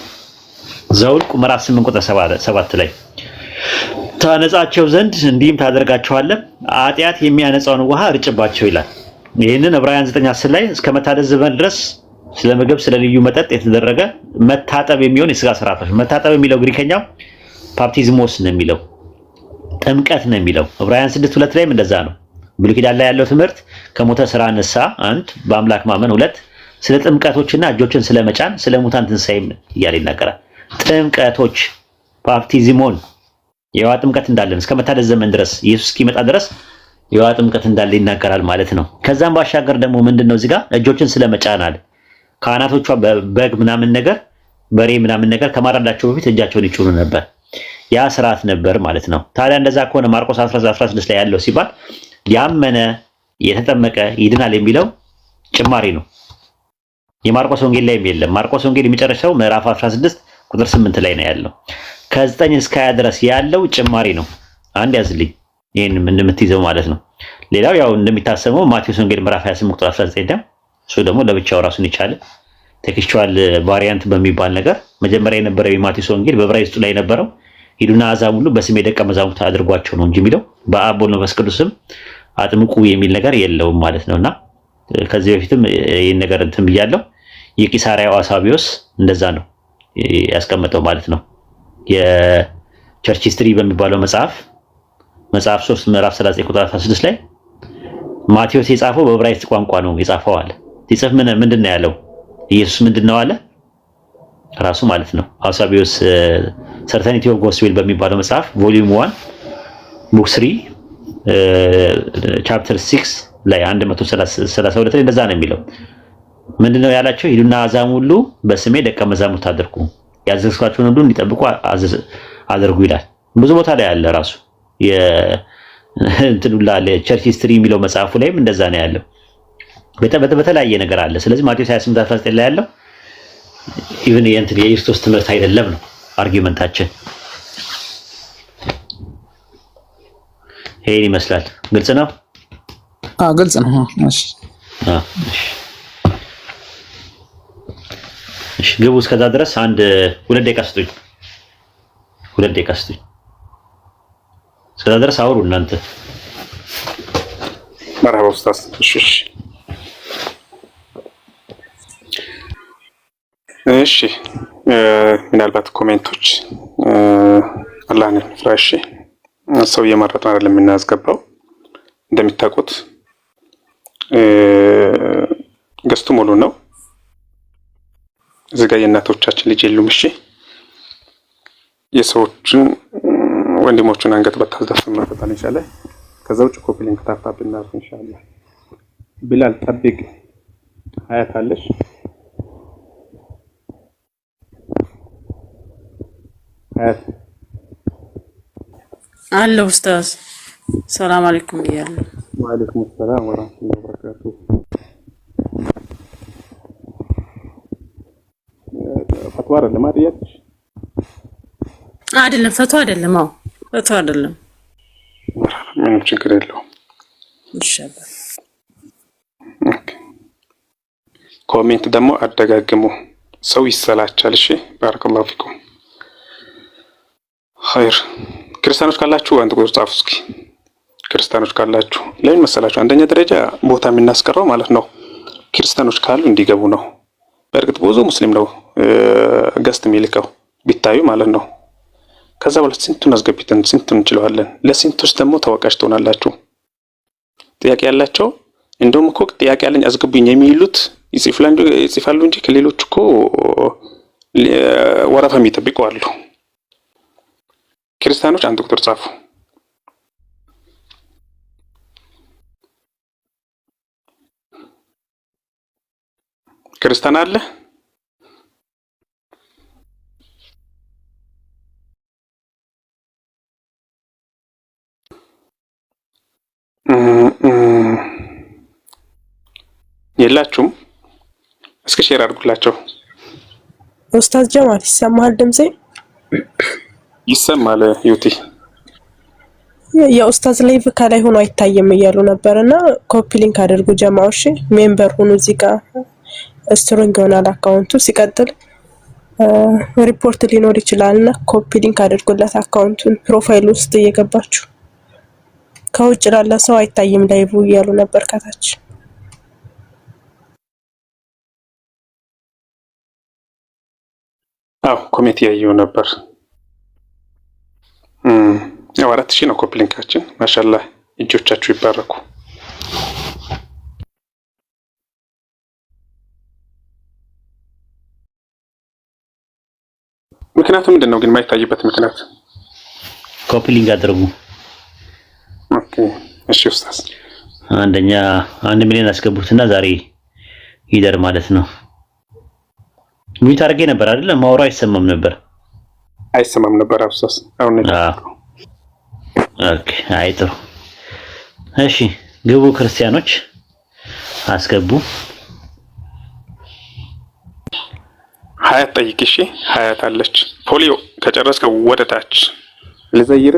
ዘኍልቍ ምዕራፍ 8 ቁጥር 7 ላይ ታነጻቸው ዘንድ እንዲህም ታደርጋቸዋለህ ኃጢአት የሚያነጻውን ውሃ እርጭባቸው ይላል። ይህንን ዕብራውያን 9:10 ላይ እስከ መታደስ ዘመን ድረስ ስለ ምግብ ስለ ልዩ መጠጥ የተደረገ መታጠብ የሚሆን የሥጋ ሥርዓቶች። መታጠብ የሚለው ግሪከኛው ባፕቲዝሞስ ነው የሚለው ጥምቀት ነው የሚለው። ዕብራውያን 6:2 ላይም እንደዛ ነው። ብሉይ ኪዳን ላይ ያለው ትምህርት ከሞተ ስራ ነሳ፣ 1 በአምላክ ማመን፣ 2 ስለ ጥምቀቶችና እጆችን ስለ መጫን ስለ ሙታን ትንሣኤም እያለ ይናገራል። ጥምቀቶች ባፕቲዝሞን የውሃ ጥምቀት እንዳለን እስከ መታደስ ዘመን ድረስ ኢየሱስ እስኪመጣ ድረስ የውሃ ጥምቀት እንዳለ ይናገራል ማለት ነው። ከዛም ባሻገር ደግሞ ምንድነው እዚህ ጋር እጆችን ስለ መጫን አለ። ካህናቶቿ በግ ምናምን ነገር በሬ ምናምን ነገር ከማረዳቸው በፊት እጃቸውን ይጭኑ ነበር። ያ ስርዓት ነበር ማለት ነው። ታዲያ እንደዛ ከሆነ ማርቆስ 11:16 ላይ ያለው ሲባል ያመነ የተጠመቀ ይድናል የሚለው ጭማሪ ነው። የማርቆስ ወንጌል ላይ የለም። ማርቆስ ወንጌል የሚጨርሰው ምዕራፍ 16 ቁጥር 8 ላይ ነው ያለው። ከ9 እስከ 20 ድረስ ያለው ጭማሪ ነው። አንድ ያዝልኝ ይሄን እንደምትይዘው ማለት ነው። ሌላው ያው እንደሚታሰበው ማቴዎስ ወንጌል ምዕራፍ 28 ቁጥር 19 ነው። እሱ ደግሞ ለብቻው ራሱን ይቻለ ቴክስቹዋል ቫሪያንት በሚባል ነገር መጀመሪያ የነበረው የማቴዎስ ወንጌል በዕብራይስጡ ላይ የነበረው ሂዱና አሕዛብ ሁሉ በስሜ ደቀ መዛሙርት አድርጓቸው ነው እንጂ የሚለው በአብ ወልድ መንፈስ ቅዱስ ስም አጥምቁ የሚል ነገር የለውም ማለት ነውና ከዚህ በፊትም ይሄን ነገር እንትን ብያለሁ። የቂሳሪያው አሳቢዮስ እንደዛ ነው ያስቀመጠው ማለት ነው። የቸርች ሂስትሪ በሚባለው መጽሐፍ 3 ምዕራፍ 39 ቁጥር 16 ላይ ማቴዎስ የጻፈው በዕብራይስጥ ቋንቋ ነው የጻፈው አለ። ሲጽፍ ምንድነው ያለው? ኢየሱስ ምንድነው አለ ራሱ ማለት ነው። አሳቢዮስ ሰርተኒቲ ኦፍ ጎስፔል በሚባለው መጽሐፍ ቮሊዩም 1 ቡክ 3 ቻፕተር 6 ላይ 132 ላይ እንደዛ ነው የሚለው። ምንድነው ያላቸው? ሂዱና አሕዛብ ሁሉ በስሜ ደቀ መዛሙርት አድርጉ፣ ያዘዝኳቸውን ሁሉ እንዲጠብቁ አድርጉ ይላል። ብዙ ቦታ ላይ ያለ ራሱ እንትኑላ ቸርች ሂስትሪ የሚለው መጽሐፉ ላይም እንደዛ ነው ያለው። በተለያየ ነገር አለ። ስለዚህ ማቴዎስ 28:19 ላይ ያለው ኢቭን የክርስቶስ ትምህርት አይደለም ነው አርጊውመንታችን። ይሄን ይመስላል። ግልጽ ነው? ግልጽ ነው። እሺ እሺ ግቡ። እስከዛ ድረስ 2 ደቂቃ ስጡኝ። 2 ደቂቃ ስጡኝ። እስከዛ ድረስ አውሩ እናንተ። መርሐባ ኡስታዝ። እሺ ምናልባት ኮሜንቶች አላህን ፍራሽ ሰው እየመረጥን አይደለም የምናስገባው። እንደሚታውቁት ገስቱ ሙሉ ነው። እዚህ ጋር የእናቶቻችን ልጅ የሉም። እሺ የሰዎችን ወንድሞቹን አንገት በታስደፍም ማፈታል ኢንሻአላህ። ከዛ ውጭ ኮፒ ሊንክ ታፕ እናርፍ ኢንሻአላህ። ቢላል ጠብቅ ሀያት አለሽ ሀያት አለ ኡስታዝ። ሰላም አለይኩም ይያለሁ። ወአለይኩም ሰላም ወራህመቱላሂ ወበረካቱ። ፈትዋ አይደለም አጥያች አይደለም ፈትዋ አይደለም። አዎ ፈትዋ አይደለም። ምንም ችግር የለውም ኢንሻአላህ። ኮሜንት ደግሞ አደጋግሙ፣ ሰው ይሰላቻል። እሺ ባረከላሁ ፊኩም። ኸይር ክርስቲያኖች ካላችሁ አንድ ቁጥር ጻፉ እስኪ። ክርስቲያኖች ካላችሁ ለምን መሰላችሁ? አንደኛ ደረጃ ቦታ የምናስቀረው ማለት ነው ክርስቲያኖች ካሉ እንዲገቡ ነው። በእርግጥ ብዙ ሙስሊም ነው ገስት የሚልከው ቢታዩ ማለት ነው። ከዛ በኋላ ስንቱን አስገብተን ስንቱን እንችለዋለን። ለስንቱስ ደግሞ ተወቃሽ ትሆናላችሁ። ጥያቄ ያላቸው እንደውም እኮ ጥያቄ ያለኝ አስገቡኝ የሚሉት ይጽፋሉ እንጂ ከሌሎች እኮ ወረፋ የሚጠብቁ አሉ። ክርስቲያኖች አንድ ቁጥር ጻፉ። ክርስቲያን አለ? የላችሁም? እስኪ ሼር አድርጉላቸው። ኡስታዝ ጀማል ይሰማል? ድምጼ ይሰማል? ዩቲ የኡስታዝ ላይቭ ከላይ ሆኖ አይታየም እያሉ ነበርና ኮፒ ሊንክ አድርጉ ጀማዎች፣ ሜምበር ሁኑ። እዚህ ጋር ስትሮንግ ይሆናል አካውንቱ። ሲቀጥል ሪፖርት ሊኖር ይችላልና ኮፒ ሊንክ አድርጉለት አካውንቱን። ፕሮፋይል ውስጥ እየገባችሁ ከውጭ ላለ ሰው አይታይም ላይቭ እያሉ ነበር ከታች። አው ኮሜንት ያየው ነበር። ያው 4000 ነው ኮፒ ሊንካችን። ማሻአላህ እጆቻችሁ ይባረኩ። ምክንያቱ ምንድነው ግን የማይታይበት ምክንያት? ኮፒ ሊንክ አድርጉ። ኦኬ እሺ ኡስታዝ። አንደኛ 1 ሚሊዮን አስገቡትና ዛሬ ይደር ማለት ነው። ምን ታርጌ ነበር አይደል? ማውራው አይሰማም ነበር ኡስታዝ። አሁን ኦኬ አይጥሩ። እሺ ግቡ ክርስቲያኖች አስገቡ። ሀያት ጠይቂ። እሺ ሀያት አለች። ፖሊዮ ከጨረስከ ወደ ታች ልዘይር።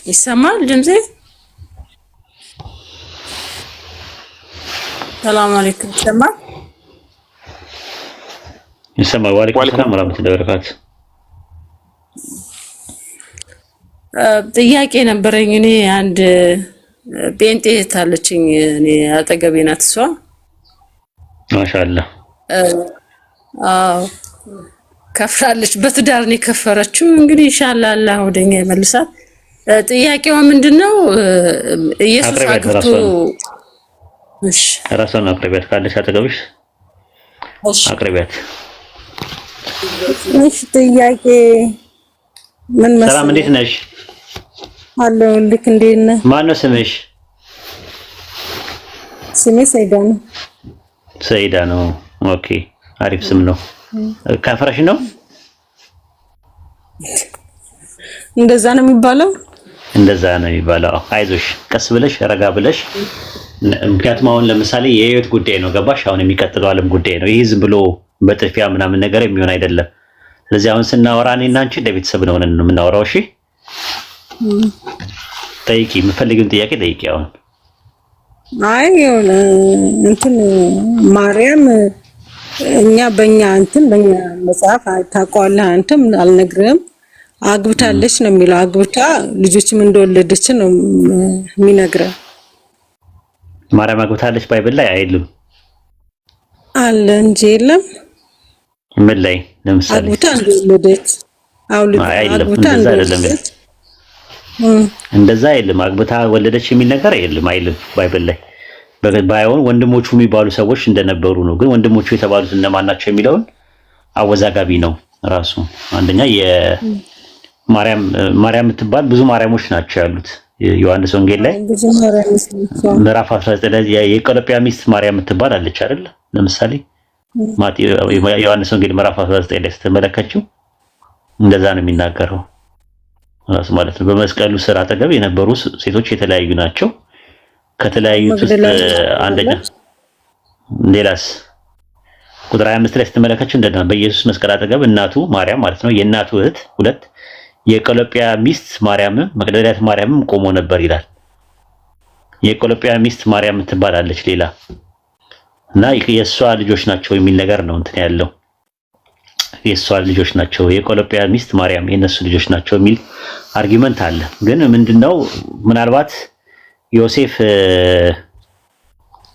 ይሰማል ድምጼ? ሰላም አለይኩም። ይሰማል? ወአለይኩም ሰላም ወራህመቱላሂ ወበረካቱ። ጥያቄ ነበረኝ። እኔ አንድ ጴንጤ ታለችኝ፣ እኔ አጠገቤ ናት እሷ። ማሻአላህ ከፍራለች። በትዳር ነው የከፈረችው። እንግዲህ ኢንሻአላህ አላህ ወደኛ ይመልሳል። ጥያቄዋ ምንድነው? ኢየሱስ አግብቶ እሺ፣ ራሷን አቅርቢያት ካለሽ አጠገብሽ አቅርቢያት። እሺ ጥያቄ ምን መሰለህ? ሰላም እንዴት ነሽ? አለሁ። ልክ እንዴት ነህ? ማነው ስምሽ? ስሜ ሰይዳ ነው። ሰይዳ ነው። ኦኬ አሪፍ ስም ነው። ከፍረሽ ነው? እንደዛ ነው የሚባለው? እንደዛ ነው የሚባለው። አይዞሽ ቀስ ብለሽ ረጋ ብለሽ፣ ምክንያቱም አሁን ለምሳሌ የህይወት ጉዳይ ነው ገባሽ? አሁን የሚቀጥለው ዓለም ጉዳይ ነው። ይሄ ዝም ብሎ በጥፊያ ምናምን ነገር የሚሆን አይደለም። ስለዚህ አሁን ስናወራ እኔና አንቺ ለቤተሰብ ነው የምናወራው። እሺ ጠይቂ፣ የምፈልጊውን ጥያቄ ጠይቂ። አሁን አይ የሆነ እንትን ማርያም እኛ በእኛ መጽሐፍ ታውቀዋለህ አንተም አልነግርህም፣ አግብታለች ነው የሚለው። አግብታ ልጆችም እንደወለደች ነው የሚነግረን። ማርያም አግብታለች ባይብል ላይ አይልም አለ እንጂ የለም። ምን ላይ ለምሳሌ አግብታ እንደወለደች አግብታ እንደወለደች እንደዛ አይልም። አግብታ ወለደች የሚል ነገር አይልም ባይብል ላይ። ባይሆን ወንድሞቹ የሚባሉ ሰዎች እንደነበሩ ነው። ግን ወንድሞቹ የተባሉት እነማን ናቸው የሚለውን አወዛጋቢ ነው ራሱ። አንደኛ የማርያም የምትባል ብዙ ማርያሞች ናቸው ያሉት። ዮሐንስ ወንጌል ላይ ምዕራፍ 19 ላይ የቀለጵያ ሚስት ማርያም የምትባል አለች አይደል? ለምሳሌ ዮሐንስ ወንጌል ምዕራፍ 19 ላይ ስትመለከችው እንደዛ ነው የሚናገረው ራሱ ማለት ነው። በመስቀሉ ስር አጠገብ የነበሩ ሴቶች የተለያዩ ናቸው። ከተለያዩት ውስጥ አንደኛ ሌላስ ቁጥር 25 ላይ ስትመለከችው እንደና በኢየሱስ መስቀል አጠገብ እናቱ ማርያም ማለት ነው የእናቱ እህት ሁለት የቀለጵያ ሚስት ማርያም መግደላዊት ማርያምም ቆሞ ነበር ይላል። የቀለጵያ ሚስት ማርያም ትባላለች ሌላ እና የሷ ልጆች ናቸው የሚል ነገር ነው እንትን ያለው። የሷ ልጆች ናቸው የቀለጵያ ሚስት ማርያም የነሱ ልጆች ናቸው የሚል አርጊመንት አለ። ግን ምንድነው ምናልባት ዮሴፍ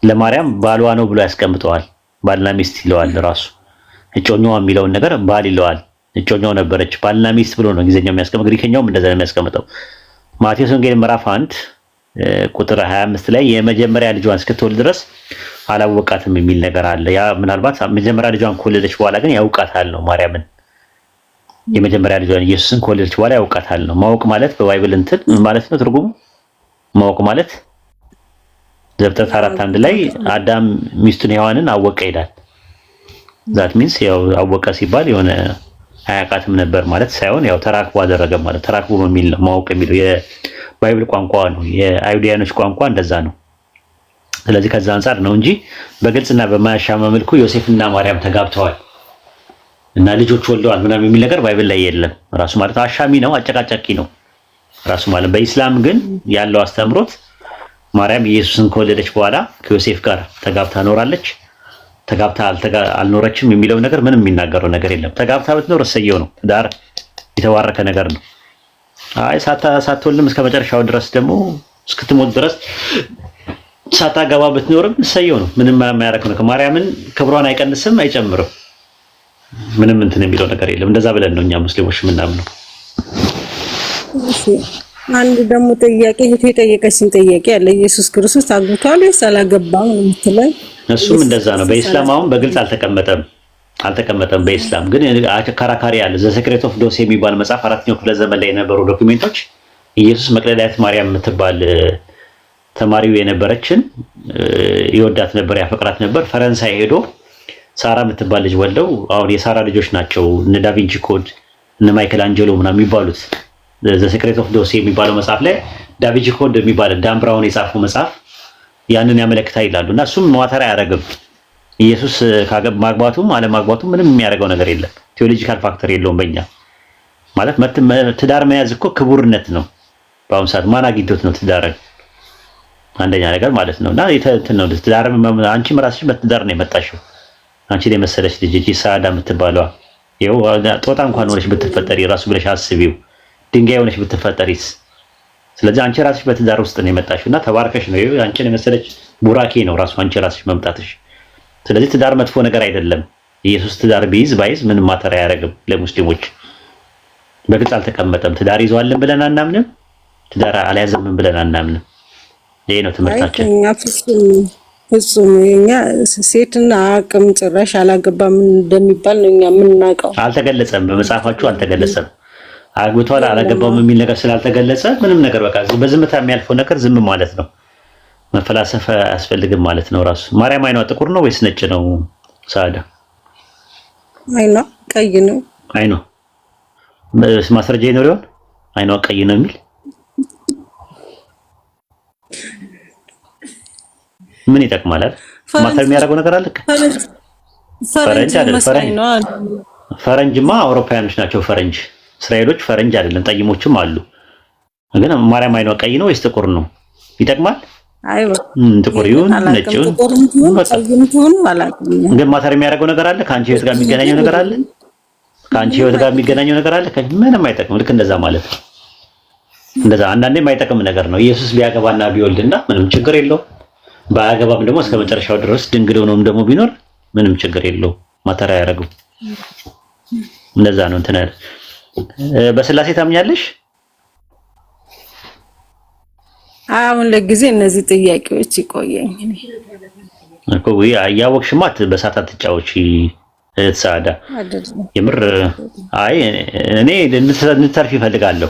ለማርያም ባሏ ነው ብሎ ያስቀምጠዋል። ባልና ሚስት ይለዋል ራሱ። እጮኛዋ የሚለውን ነገር ባል ይለዋል። እጮኛው ነበረች ባልና ሚስት ብሎ ነው እንግሊዘኛው የሚያስቀምጠው። ግሪከኛውም እንደዛ ነው የሚያስቀምጠው። ማቴዎስ ወንጌል ምዕራፍ 1 ቁጥር 25 ላይ የመጀመሪያ ልጇን እስክትወልድ ድረስ አላወቃትም የሚል ነገር አለ። ያ ምናልባት መጀመሪያ ልጇን ከወለደች በኋላ ግን ያውቃታል ነው ማርያምን። የመጀመሪያ ልጇን ኢየሱስን ከወለደች በኋላ ያውቃታል ነው። ማወቅ ማለት በባይብል እንትን ማለት ነው ትርጉሙ። ማወቅ ማለት ዘፍጥረት 4:1 ላይ አዳም ሚስቱን ሔዋንን አወቀ ይላል። ዛት ሚንስ ያው አወቀ ሲባል የሆነ አያውቃትም ነበር ማለት ሳይሆን ያው ተራክቦ አደረገ ማለት ተራክቦ የሚል ነው። ማወቅ የሚለው የባይብል ቋንቋ ነው። የአይሁዳኖች ቋንቋ እንደዛ ነው። ስለዚህ ከዛ አንፃር ነው እንጂ በግልጽና በማያሻማ መልኩ ዮሴፍና ማርያም ተጋብተዋል እና ልጆች ወልደዋል ምናምን የሚል ነገር ባይብል ላይ የለም። ራሱ ማለት አሻሚ ነው፣ አጨቃጫቂ ነው ራሱ ማለት። በኢስላም ግን ያለው አስተምሮት ማርያም ኢየሱስን ከወለደች በኋላ ከዮሴፍ ጋር ተጋብታ ኖራለች፣ ተጋብታ አልኖረችም የሚለው ነገር ምንም የሚናገረው ነገር የለም። ተጋብታ ብትኖር እሰየው ነው፣ ትዳር የተባረከ ነገር ነው። አይ ሳትወልድም እስከ መጨረሻው ድረስ ደግሞ እስክትሞት ድረስ ሳታገባ ብትኖርም እሰየው ነው። ምንም የማያረክ ነው። ማርያምን ክብሯን አይቀንስም አይጨምርም። ምንም እንትን የሚለው ነገር የለም። እንደዛ ብለን ነው እኛ ሙስሊሞች የምናምነው። እሺ አንድ ደግሞ ጥያቄ የጠየቀችን ጥያቄ አለ። ኢየሱስ ክርስቶስ አግብቷል ወይስ አላገባም ነው የምትለው? እሱም እንደዛ ነው። በኢስላም አሁን በግልጽ አልተቀመጠም። በኢስላም ግን አከራካሪ አለ። ዘ ሴክሬት ኦፍ ዶስ የሚባል መጽሐፍ 4ኛው ክፍለ ዘመን ላይ የነበሩ ዶክሜንቶች ኢየሱስ መቅደላዊት ማርያም የምትባል ተማሪው የነበረችን ይወዳት ነበር፣ ያፈቅራት ነበር። ፈረንሳይ ሄዶ ሳራ የምትባል ልጅ ወልደው አሁን የሳራ ልጆች ናቸው እነ ዳቪንቺ ኮድ እነ ማይክል አንጀሎ ምናምን የሚባሉት። ዘ ሴክሬት ኦፍ ዶስ የሚባለው መጽሐፍ ላይ ዳቪንቺ ኮድ የሚባል ዳን ብራውን የጻፈው መጽሐፍ ያንን ያመለክታል ይላሉ። እና እሱም ማተር አያደርግም። ኢየሱስ ማግባቱም አለማግባቱም ምንም የሚያደርገው ነገር የለም። ቴዎሎጂካል ፋክተር የለውም። በእኛ ማለት ትዳር መያዝ እኮ ክቡርነት ነው። በአሁኑ ሰዓት ማን አግኝቶት ነው ትዳርን? አንደኛ ነገር ማለት ነው። እና ነው ትዳር አንቺም ራስሽ በትዳር ነው የመጣሽው። አንቺ ላይ መሰለሽ ልጅ እቺ ሳዳ የምትባለዋ ይኸው ጦጣ እንኳን ሆነሽ ብትፈጠሪ ራሱ ብለሽ አስቢው፣ ድንጋይ ሆነሽ ብትፈጠሪስ? ስለዚህ አንቺ ራስሽ በትዳር ውስጥ ነው የመጣሽው እና ተባርከሽ ነው። ይኸው አንቺን የመሰለች ቡራኬ ነው ራሱ አንቺ ራስሽ መምጣትሽ። ስለዚህ ትዳር መጥፎ ነገር አይደለም። ኢየሱስ ትዳር ቢይዝ ባይዝ ምንም ማተር አያደርግም። ለሙስሊሞች በግልጽ አልተቀመጠም። ትዳር ይዟልን ብለን አናምንም፣ ትዳር አልያዘምን ብለን አናምንም። ይሄ ነው ትምህርታችን። ፍጹም የኛ ሴትና አቅም ጭራሽ አላገባም እንደሚባል ነው እኛ የምናውቀው። አልተገለጸም፣ በመጽሐፋችሁ አልተገለጸም። አግብቷል አላገባም የሚል ነገር ስላልተገለጸ ምንም ነገር በቃ በዝምታ የሚያልፈው ነገር ዝም ማለት ነው። መፈላሰፍ አያስፈልግም ማለት ነው። ራሱ ማርያም አይኗ ጥቁር ነው ወይስ ነጭ ነው? ሳዳ አይኗ ቀይ ነው። አይኗ ማስረጃ ይኖር ይሆን? አይኗ ቀይ ነው የሚል ምን ይጠቅማል? ማተር የሚያደርገው ነገር አለ? ፈረንጅ አይደል? ፈረንጅማ አውሮፓውያኖች ናቸው። ፈረንጅ እስራኤሎች ፈረንጅ አይደለም። ጠይሞችም አሉ። ግን ማርያም አይኗ ቀይ ነው ወይስ ጥቁር ነው? ይጠቅማል? አይው ጥቁር ይሁን ነጭ ይሁን ግን ማተር የሚያደርገው ነገር አለ? ከአንቺ ህይወት ጋር የሚገናኘው ነገር አለ? ከአንቺ ህይወት ጋር የሚገናኘው ነገር አለ? ምንም አይጠቅም። ልክ እንደዛ ማለት ነው። እንደዛ አንዳንዴ የማይጠቅም ነገር ነው። ኢየሱስ ቢያገባና ቢወልድና ምንም ችግር የለውም። ባያገባም ደግሞ እስከ መጨረሻው ድረስ ድንግል ሆኖም ደግሞ ቢኖር ምንም ችግር የለውም። ማተር አያደርግም። እንደዛ ነው እንትን አይደል? በስላሴ ታምኛለሽ? አሁን ለጊዜ እነዚህ ጥያቄዎች ይቆየኝ እኮ ያወቅሽማ በሳት አትጫወቺ ተሳዳ የምር አይ እኔ እንድትተርፊ እፈልጋለሁ።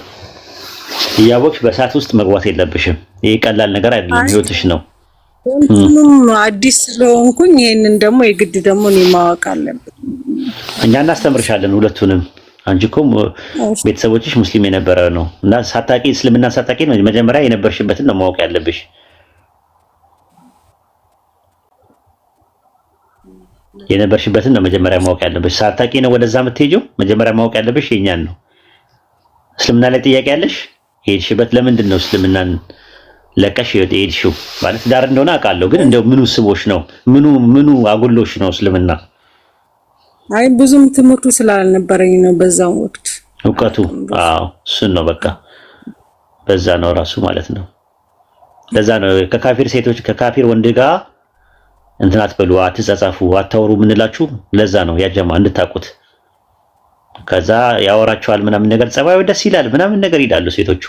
እያወቅሽ በሳት ውስጥ መግባት የለብሽም። ይሄ ቀላል ነገር አይደለም፣ ህይወትሽ ነው። አዲስ ስለሆንኩኝ ይሄንን ደግሞ የግድ ደግሞ እኔ ማወቅ አለብኝ። እኛ እናስተምርሻለን ሁለቱንም። አንቺ እኮ ቤተሰቦችሽ ሙስሊም የነበረ ነው እና ሳታቂ እስልምና ሳታቂ ነው መጀመሪያ የነበርሽበትን ነው ማወቅ ያለብሽ። የነበርሽበትን ነው መጀመሪያ ማወቅ ያለብሽ። ሳታቂ ነው ወደዛ የምትሄጂው። መጀመሪያ ማወቅ ያለብሽ የኛን ነው። እስልምና ላይ ጥያቄ ያለሽ የሄድሽበት ለምንድን ነው? እስልምናን ለቀሽ የሄድሽው ማለት ዳር እንደሆነ አውቃለሁ፣ ግን እንደው ምኑ ስቦሽ ነው? ምኑ አጎሎሽ ነው እስልምና? አይ ብዙም ትምህርቱ ስላልነበረኝ ነው በዛው ወቅት እውቀቱ። አዎ እሱን ነው በቃ በዛ ነው ራሱ ማለት ነው። ለዛ ነው ከካፊር ሴቶች ከካፊር ወንድ ጋር እንትን አትበሉ፣ አትጸጻፉ፣ አታወሩ ምንላችሁ ለዛ ነው ያጀማ እንድታቁት። ከዛ ያወራቸዋል ምናምን ነገር ጸባዩ ደስ ይላል ምናምን ነገር ይላሉ ሴቶቹ።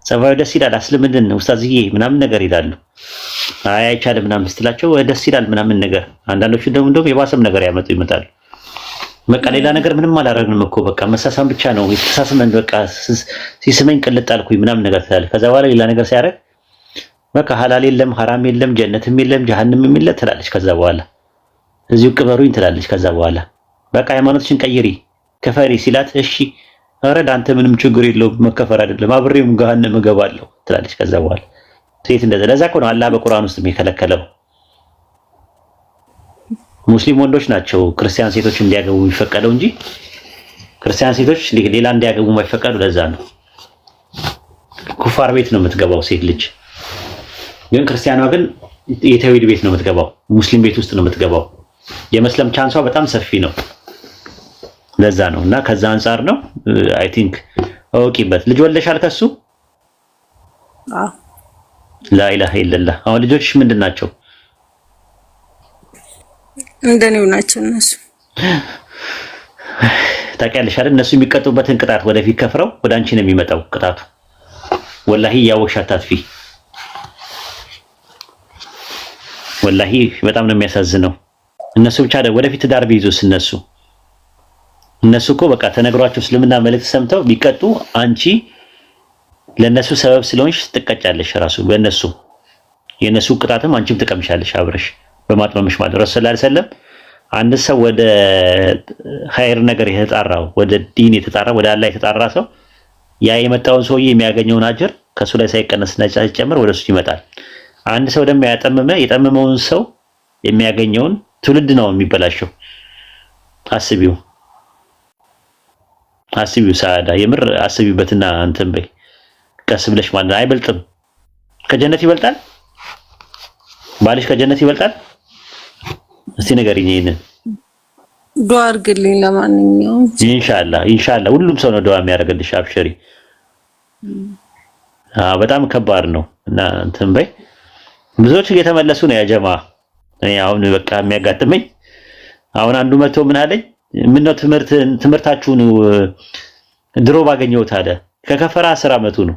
ጸባዩ ደስ ይላል አስልምልን ኡስታዝዬ ምናምን ነገር ይላሉ። አይ አይቻልም ምናምን ስትላቸው ደስ ይላል ምናምን ነገር። አንዳንዶቹ ደግሞ የባሰም ነገር ያመጡ ይመጣሉ። በቃ ሌላ ነገር ምንም አላደረግንም እኮ በቃ መሳሳም ብቻ ነው የተሳስመን በቃ ሲስመኝ ቅልጥ አልኩኝ ምናምን ነገር ትላለች። ከዛ በኋላ ሌላ ነገር ሲያደርግ በቃ ሐላል የለም ሐራም የለም ጀነትም የለም ጀሃነምም የለም ትላለች። ከዛ በኋላ እዚሁ ቅበሩኝ ትላለች። ከዛ በኋላ በቃ ሃይማኖትሽን ቀይሪ ከፈሪ ሲላት እሺ ኧረ ዳንተ ምንም ችግር የለውም መከፈር አይደለም አብሬም ገሃነም እገባለሁ ትላለች። ከዛ በኋላ ሴት እንደዛ ለዛ እኮ ነው አላህ በቁርአን ውስጥ የሚከለከለው። ሙስሊም ወንዶች ናቸው ክርስቲያን ሴቶች እንዲያገቡ የሚፈቀደው እንጂ ክርስቲያን ሴቶች ሌላ እንዲያገቡ የማይፈቀዱ ለዛ ነው። ኩፋር ቤት ነው የምትገባው ሴት ልጅ፣ ግን ክርስቲያኗ ግን የተውሂድ ቤት ነው የምትገባው፣ ሙስሊም ቤት ውስጥ ነው የምትገባው። የመስለም ቻንሷ በጣም ሰፊ ነው። ለዛ ነው እና ከዛ አንፃር ነው አይ ቲንክ ኦኬበት። ልጅ ወልደሻል ከሱ? አዎ ላኢላሃ ኢለላህ። አሁን ልጆችሽ ምንድን ናቸው? እንደኔው ናቸው እነሱ። ታውቂያለሽ አይደል? እነሱ የሚቀጡበትን ቅጣት ወደፊት ከፍረው ወደ አንቺ ነው የሚመጣው ቅጣቱ። ወላሂ ያወቅሽ አታጥፊ። ወላሂ በጣም ነው የሚያሳዝነው። እነሱ ብቻ ወደፊት ትዳር ቢይዙስ እነሱ እኮ በቃ ተነግሯቸው እስልምና መልእክት ሰምተው ቢቀጡ አንቺ ለነሱ ሰበብ ስለሆንሽ ትቀጫለሽ። ራሱ በእነሱ የነሱ ቅጣትም አንቺም ትቀምሻለሽ አብረሽ በማጥመምሽ ማለት ረሱል ሰለላሁ ዐለይሂ ወሰለም አንድ ሰው ወደ ኸይር ነገር የተጣራው ወደ ዲን የተጣራ ወደ አላህ የተጣራ ሰው ያ የመጣውን ሰውዬ የሚያገኘውን አጅር ከሱ ላይ ሳይቀነስና ሳይጨምር ወደሱ ይመጣል። አንድ ሰው ደግሞ የጠመመውን ሰው የሚያገኘውን ትውልድ ነው የሚበላሸው። አስቢው ሳዳ የምር አስቢበትና እንትን በይ ቀስ ብለሽ ማለት አይበልጥም። ከጀነት ይበልጣል ባልሽ ከጀነት ይበልጣል? እስቲ ንገሪኝ ይሄንን። ዱአ አድርግልኝ። ለማንኛውም ኢንሻአላህ ሁሉም ሰው ነው ዱአ የሚያደርግልሽ። አብሽሪ። በጣም ከባድ ነው እና እንትን በይ። ብዙዎች እየተመለሱ ነው ያ ጀማ። እኔ አሁን በቃ የሚያጋጥመኝ አሁን አንዱ መቶ ምን አለኝ፣ ምን ነው ትምህርታችሁን ድሮ ባገኘው ታዲያ ከከፈራ 10 አመቱ ነው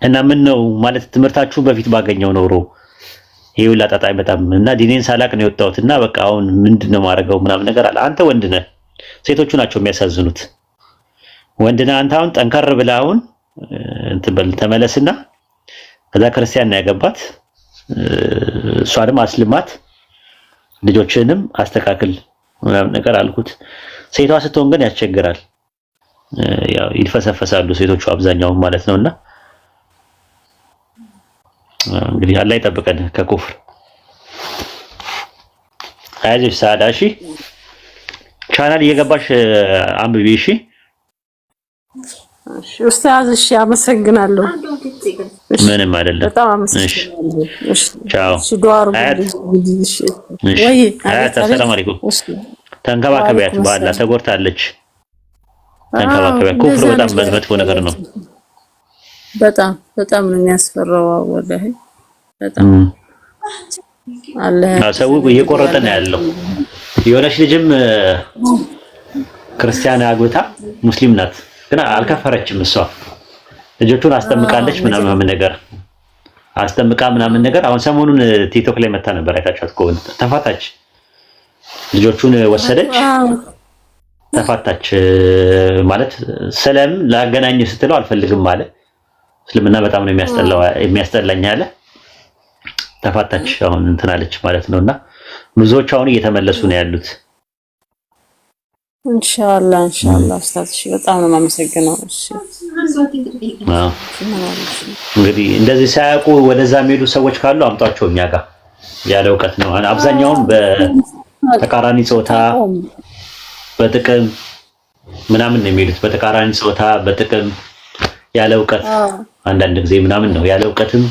እና ምን ነው ማለት ትምህርታችሁን በፊት ባገኘው ኖሮ ይሄው ላጣጣ አይመጣም እና ዲኔን ሳላቅ ነው የወጣሁትና በቃ አሁን ምንድነው ማድረገው ምናምን ነገር አለ። አንተ ወንድ ነህ፣ ሴቶቹ ናቸው የሚያሳዝኑት። ወንድ ነህ አንተ አሁን ጠንከር ብለህ አሁን እንትን በል ተመለስና ከዛ ክርስቲያን ነው ያገባት እሷንም አስልማት ልጆችንም አስተካክል ምናምን ነገር አልኩት። ሴቷ ስትሆን ግን ያስቸግራል። ያው ይፈሰፈሳሉ ሴቶቹ አብዛኛው ማለት ነውና እንግዲህ አላህ ይጠብቀን ከኩፍር። አይዞሽ ሳዳ። እሺ ቻናል እየገባሽ አንብቢ። እሺ ኡስታዝ። እሺ አመሰግናለሁ። ምንም አይደለም። በጣም አመሰግናለሁ። እሺ ቻው። እሺ ዱአሩ እሺ ወይ ሰላም አለይኩም። ተንከባከቢያት፣ በአላህ ተጎድታለች። ተንከባከቢያት። ኩፍር በጣም መጥፎ ነገር ነው። በጣም ነው የሚያስፈራው። ወላሂ በጣም አለ ሰው እየቆረጠ ነው ያለው። የሆነች ልጅም ክርስቲያን አግብታ ሙስሊም ናት ግን አልከፈረችም። እሷ ልጆቹን አስጠምቃለች ምናምን ነገር አሁን ሰሞኑን ቲክቶክ ላይ መታ ነበር፣ አይታችኋት ከሆነ ተፋታች። ልጆቹን ወሰደች ተፋታች። ማለት ሰላም ላገናኝ ስትለው አልፈልግም አለ። እስልምና በጣም ነው የሚያስጠላኝ አለ። ተፋታች። አሁን እንትን አለች ማለት ነውና ብዙዎች አሁን እየተመለሱ ነው ያሉት። ኢንሻአላህ ኡስታዝ። እሺ በጣም ነው የማመሰግነው። እሺ እንግዲህ እንደዚህ ሳያውቁ ወደዛ የሚሄዱ ሰዎች ካሉ አምጧቸው እኛ ጋር ያለ እውቀት ነው። አብዛኛውን በተቃራኒ ጾታ በጥቅም ምናምን ነው የሚሄዱት። በተቃራኒ ጾታ በጥቅም ያለ እውቀት አንዳንድ ጊዜ ምናምን ነው ያለ እውቀትም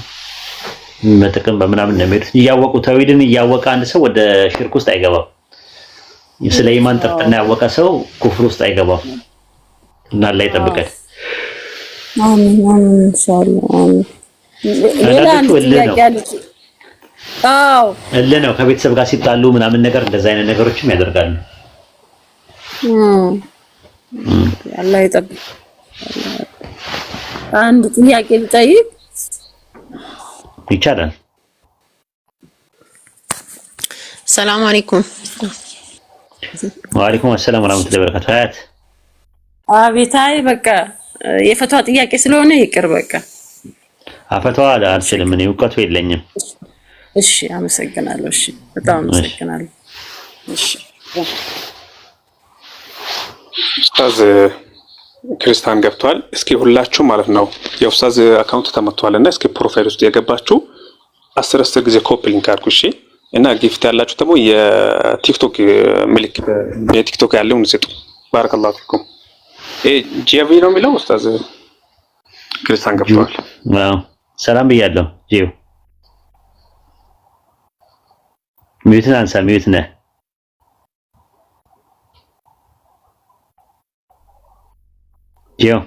በጥቅም በምናምን ነው የሚሄዱት። እያወቁ ተውሂድን እያወቀ አንድ ሰው ወደ ሽርክ ውስጥ አይገባም። ስለ ኢማን ጥፍጥና ያወቀ ሰው ኩፍር ውስጥ አይገባም እና አላህ ይጠብቀን። አሜን ኢንሻአላህ። እልህ ነው ከቤተሰብ ጋር ሲጣሉ ምናምን ነገር እንደዛ አይነት ነገሮችም ያደርጋሉ። አላህ ይጠብቅ። አንድ ጥያቄ ልጠይቅ ይቻላል? ሰላም አለይኩም። ወአለይኩም ሰላም ወራህመቱላሂ ወበረካቱ። ሀያት አቤታይ በቃ የፈቷ ጥያቄ ስለሆነ ይቅር በቃ አፈቷ አልችልም እኔ እውቀቱ የለኝም። እሺ አመሰግናለሁ። እሺ በጣም አመሰግናለሁ። እሺ ኡስታዝ ክርስቲያን ገብቷል። እስኪ ሁላችሁ ማለት ነው የኡስታዝ አካውንት ተመቷልና እስኪ ፕሮፋይል ውስጥ የገባችሁ 10 ጊዜ ኮፒ ሊንክ አድርጉ። እሺ እና ጊፍት ያላችሁ ደግሞ የቲክቶክ ምልክት የቲክቶክ ያለውን ስጡ። ባረከላሁ ፊኩም። ጂቪ ነው የሚለው ኡስታዝ ክርስቲያን ገብቷል። ዋው ሰላም ብያለሁ። ጂው ሚዩትን አንሳ። ሚዩት ነህ ጂው።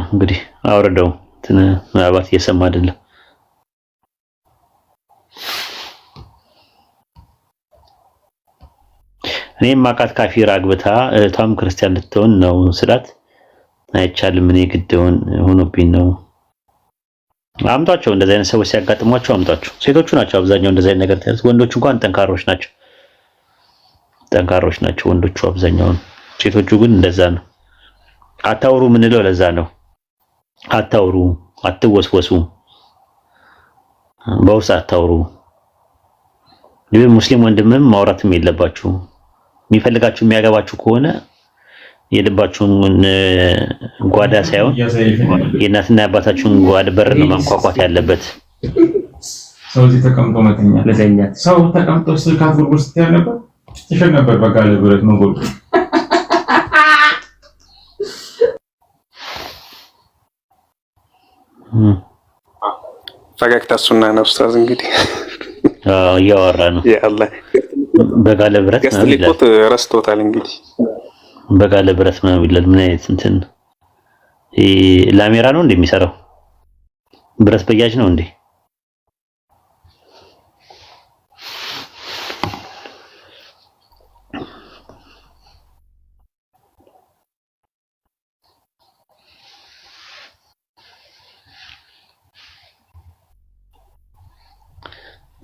እንግዲህ አውርደው ምናልባት እየሰማ አይደለም። እኔም ማቃት ካፊር አግብታ እህቷም ክርስቲያን ልትሆን ነው ስላት አይቻልም እኔ ግድውን ሆኖብኝ ነው። አምጧቸው፣ እንደዚህ አይነት ሰዎች ሲያጋጥሟቸው አምጧቸው። ሴቶቹ ናቸው አብዛኛው እንደዚህ አይነት ነገር ታያለች። ወንዶቹ እንኳን ጠንካሮች ናቸው ወንዶቹ አብዛኛው። ሴቶቹ ግን እንደዛ ነው። አታውሩ ምንለው ለዛ ነው። አታውሩ፣ አትወስወሱ፣ በውስጥ አታውሩ። ሙስሊም ወንድምም ማውራትም የለባችሁ። የሚፈልጋችሁ የሚያገባችሁ ከሆነ የልባችሁን ጓዳ ሳይሆን የእናትና የአባታችሁን ጓዳ በር ነው ማንኳኳት ያለበት። ሰው እዚህ ተቀምጦ መተኛ ሰው ተቀምጦ ስልካት ጉርጉር ስትያል ነበር ትሸግ ነበር በቃ ለብረት ነው ጎል ፈገግታ ሱና ነው ኡስታዝ። እንግዲህ እያወራ ነው ያአላህ በጋለ ብረት ነው ሊቆት ረስቶታል። እንግዲህ በጋለ ብረት ነው ይላል። ምን አይነት እንትን ላሜራ ነው እንደሚሰራው ብረት በያጅ ነው እንዴ?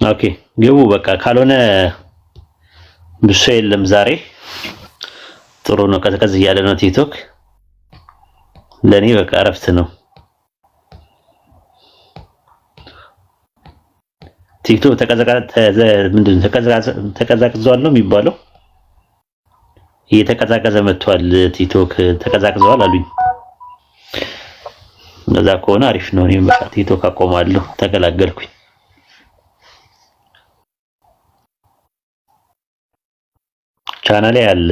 ኦኬ ግቡ በቃ። ካልሆነ ብሶ የለም ዛሬ ጥሩ ነው። ቀዝቀዝ እያለ ነው ቲክቶክ። ለኔ በቃ እረፍት ነው ቲክቶክ። ተቀዛቅዟል ነው የሚባለው። እየተቀዛቀዘ መጥቷል ቲክቶክ። ተቀዛቅዟል አሉኝ። እንደዛ ከሆነ አሪፍ ነው። እኔም በቃ ቲክቶክ አቆማለሁ። ተገላገልኩኝ። ቻናሌ አለ።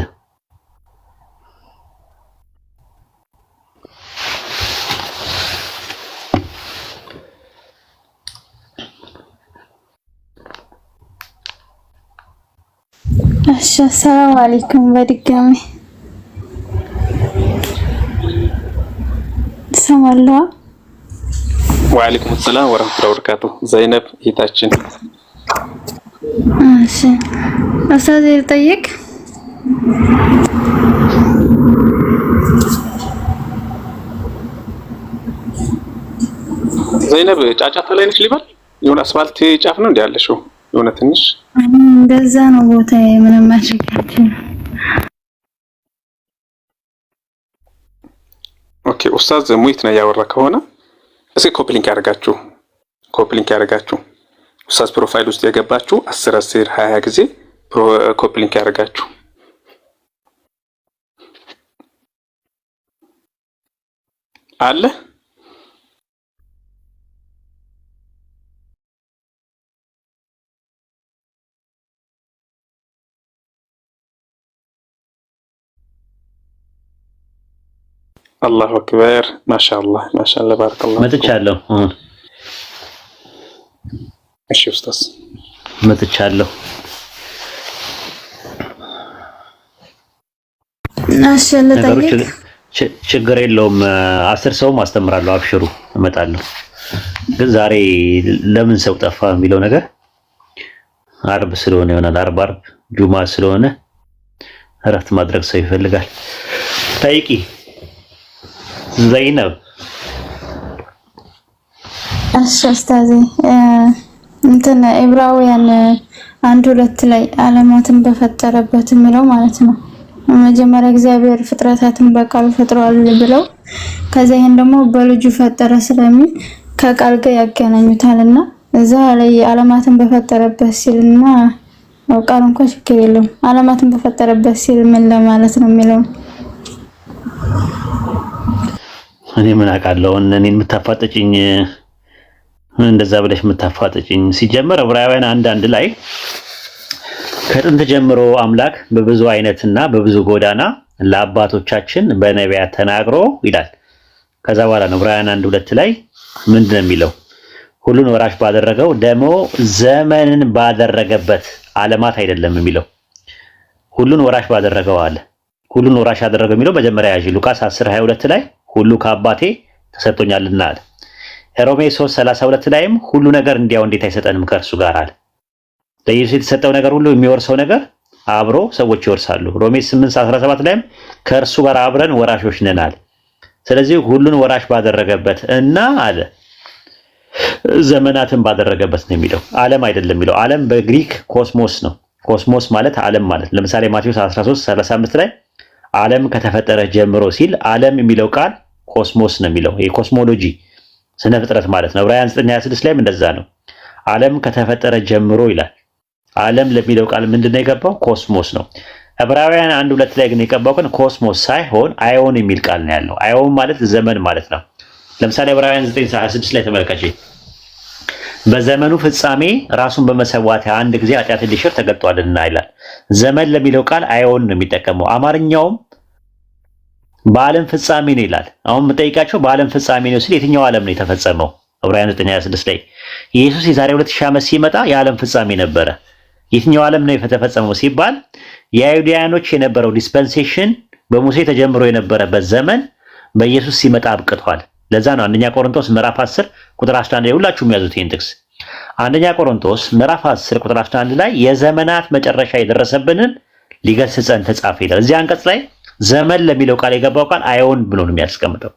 እሺ ሰላም አለይኩም በድጋሚ ሰማለሁ። ወአለይኩም ሰላም ወራህመቱላሂ ወበረካቱ። ዘይነብ እህታችን እሺ ኡስታዝ ልጠይቅ። ዘይነብ ጫጫታ ላይ ነሽ ሊባል የሆነ አስፋልት ጫፍ ነው እንዴ ያለሽው? የሆነ ትንሽ እንደዛ ነው ቦታዬ። ምንም አልሸካችም። ኦኬ ኡስታዝ ሙይት ነው ያወራ ከሆነ እስኪ ኮፕሊንክ ያደርጋችሁ ኡስታዝ ፕሮፋይል ውስጥ የገባችሁ 10 20 ጊዜ ኮፕሊንክ ያደርጋችሁ። አለ አላሁ አክበር ማሻአላህ ባረከላሁ መጥቻለሁ። እሺ ኡስታዝ መጥቻለሁ። ችግር የለውም። 10 ሰውም አስተምራለሁ። አብሽሩ እመጣለሁ። ግን ዛሬ ለምን ሰው ጠፋ የሚለው ነገር አርብ ስለሆነ ይሆናል። አርብ ጁማ ስለሆነ እረፍት ማድረግ ሰው ይፈልጋል። ጠይቂ ዘይነብ ኡስታዝ እንትን ዕብራውያን 1:2 ላይ ዓለማትን በፈጠረበት የሚለው ማለት ነው። መጀመሪያ እግዚአብሔር ፍጥረታትን በቃል ፈጥሯል ብለው ከዛ ይሄን ደግሞ በልጁ ፈጠረ ስለሚል ከቃል ጋር ያገናኙታልና እዛ ላይ ዓለማትን በፈጠረበት ሲልና ቃል እንኳን ችግር የለውም። ዓለማትን በፈጠረበት ሲል ምን ለማለት ነው የሚለው እኔ ምን አውቃለሁ? እኔን የምታፋጥጭኝ እንደዛ ብለሽ የምታፋጥጭኝ ሲጀመር ዕብራውያን 1:1 ላይ ከጥንት ጀምሮ አምላክ በብዙ አይነትና በብዙ ጎዳና ለአባቶቻችን በነቢያት ተናግሮ ይላል። ከዛ በኋላ ነው ዕብራውያን 1:2 ላይ ምንድነው የሚለው? ሁሉን ወራሽ ባደረገው ደግሞ ዘመንን ባደረገበት ዓለማት አይደለም የሚለው ሁሉን ወራሽ ባደረገው አለ። ሁሉን ወራሽ ያደረገው የሚለው መጀመሪያ ያዥ ሉቃስ 10:22 ላይ ሁሉ ከአባቴ ተሰጥቶኛልና አለ። ሮሜ 3:32 ላይም ሁሉ ነገር እንዲያው እንዴት አይሰጠንም ከእርሱ ጋር አለ። ለኢየሱስ የተሰጠው ነገር ሁሉ የሚወርሰው ነገር አብሮ ሰዎች ይወርሳሉ። ሮሜ 8:17 ላይም ከእርሱ ጋር አብረን ወራሾች ነን አለ። ስለዚህ ሁሉን ወራሽ ባደረገበት እና አለ ዘመናትን ባደረገበት ነው የሚለው ዓለም አይደለም የሚለው። ዓለም በግሪክ ኮስሞስ ነው። ኮስሞስ ማለት ዓለም ማለት። ለምሳሌ ማቴዎስ 13:35 ላይ ዓለም ከተፈጠረ ጀምሮ ሲል ዓለም የሚለው ቃል ኮስሞስ ነው የሚለው። ይሄ ኮስሞሎጂ ስነ ፍጥረት ማለት ነው። ዕብራውያን 9:26 ላይም እንደዛ ነው። ዓለም ከተፈጠረ ጀምሮ ይላል። ዓለም ለሚለው ቃል ምንድነው የገባው? ኮስሞስ ነው። ዕብራውያን 1:2 ላይ ግን የገባው ግን ኮስሞስ ሳይሆን አዮን የሚል ቃል ነው ያለው። አዮን ማለት ዘመን ማለት ነው። ለምሳሌ ዕብራውያን 9:26 ላይ ተመልከቺ። በዘመኑ ፍጻሜ ራሱን በመሰዋት አንድ ጊዜ ኃጢአትን ሊሽር ተገልጧልና ይላል። ዘመን ለሚለው ቃል አዮን ነው የሚጠቀመው። አማርኛውም በዓለም ፍጻሜ ነው ይላል። አሁን የምጠይቃቸው በዓለም ፍጻሜ ነው ሲል የትኛው ዓለም ነው የተፈጸመው? ዕብራውያን 9:26 ላይ ኢየሱስ የዛሬ 2000 ዓመት ሲመጣ የዓለም ፍጻሜ ነበረ። የትኛው ዓለም ነው የተፈጸመው ሲባል የአይሁዳውያኖች የነበረው ዲስፐንሴሽን በሙሴ ተጀምሮ የነበረበት ዘመን በኢየሱስ ሲመጣ አብቅቷል። ለዛ ነው አንደኛ ቆሮንቶስ ምዕራፍ 10 ቁጥር 11 ላይ ሁላችሁም ያዙት ይሄን ጥቅስ። አንደኛ ቆሮንቶስ ምዕራፍ 10 ቁጥር 11 ላይ የዘመናት መጨረሻ የደረሰብንን ሊገስጸን ተጻፈ ይላል። እዚህ አንቀጽ ላይ ዘመን ለሚለው ቃል የገባው ቃል አዮን ብሎ ነው የሚያስቀምጠው።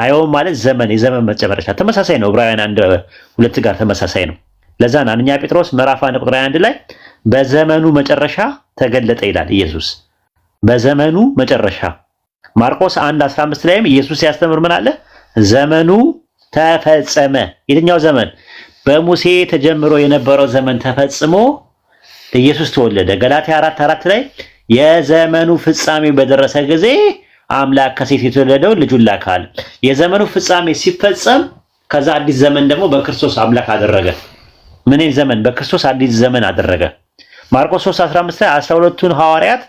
አዮን ማለት ዘመን፣ የዘመን መጨረሻ ተመሳሳይ ነው። ዕብራውያን 1:2 ጋር ተመሳሳይ ነው። ለዛ ነው አንደኛ ጴጥሮስ ምዕራፍ 1 ቁጥር 1 ላይ በዘመኑ መጨረሻ ተገለጠ ይላል ኢየሱስ። በዘመኑ መጨረሻ ማርቆስ 1:15 ላይም ኢየሱስ ሲያስተምር ምን አለ? ዘመኑ ተፈጸመ። የትኛው ዘመን? በሙሴ ተጀምሮ የነበረው ዘመን ተፈጽሞ ኢየሱስ ተወለደ። ገላትያ 4:4 ላይ የዘመኑ ፍጻሜ በደረሰ ጊዜ አምላክ ከሴት የተወለደው ልጁን ላካል። የዘመኑ ፍጻሜ ሲፈጸም ከዛ አዲስ ዘመን ደግሞ በክርስቶስ አምላክ አደረገ። ምን ዘመን? በክርስቶስ አዲስ ዘመን አደረገ። ማርቆስ 3:15 ላይ 12ቱን ሐዋርያት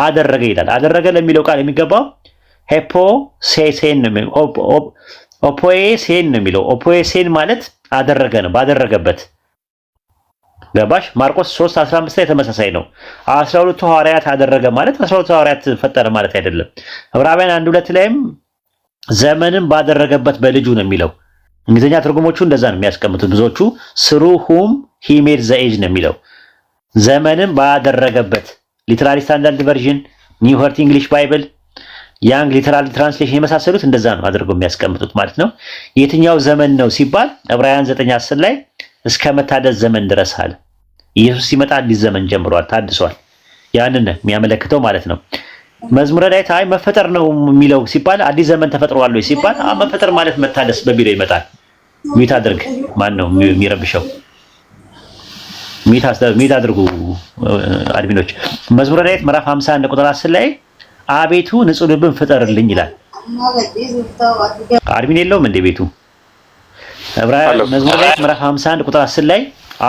አደረገ ይላል። አደረገ ለሚለው ቃል የሚገባው ሄፖሴሴን ነው። ኦፖኤሴን ነው የሚለው። ኦፖኤሴን ማለት አደረገ ነው፣ ባደረገበት። ገባሽ? ማርቆስ 3:15 ላይ ተመሳሳይ ነው። 12ቱ ሐዋርያት አደረገ ማለት 12ቱ ሐዋርያት ፈጠረ ማለት አይደለም። ዕብራውያን 1:2 ላይም ዘመንን ባደረገበት በልጁ ነው የሚለው። እንግሊዝኛ ትርጉሞቹ እንደዛ ነው የሚያስቀምጡት ብዙዎቹ። ስሩ ሁም ሂ ሜድ ዘ ኤጅ ነው የሚለው። ዘመንን ባደረገበት ሊትራሊ ስታንዳርድ ቨርዥን፣ ኒው ሄርት እንግሊሽ ባይብል፣ ያንግ ሊተራል ትራንስሌሽን የመሳሰሉት እንደዛ ነው አድርገው የሚያስቀምጡት ማለት ነው። የትኛው ዘመን ነው ሲባል ዕብራውያን 9:10 ላይ እስከ መታደስ ዘመን ድረስ አለ። ኢየሱስ ሲመጣ አዲስ ዘመን ጀምሯል፣ ታድሷል። ያንን የሚያመለክተው ማለት ነው። መዝሙረ ዳዊት አይ መፈጠር ነው የሚለው ሲባል አዲስ ዘመን ተፈጥሯል ወይ ሲባል መፈጠር ማለት መታደስ በሚለው ይመጣል። ሚት አድርግ ማን ነው የሚረብሸው? ሚት አድርጉ አድሚኖች። መዝሙረ ዳዊት ምዕራፍ 51 ቁጥር 10 ላይ አቤቱ ንጹህ ልብን ፍጠርልኝ ይላል። አድሚን የለውም እንደ ቤቱ መዝሙረ ዳዊት ምዕራፍ 51 ቁጥር 10 ላይ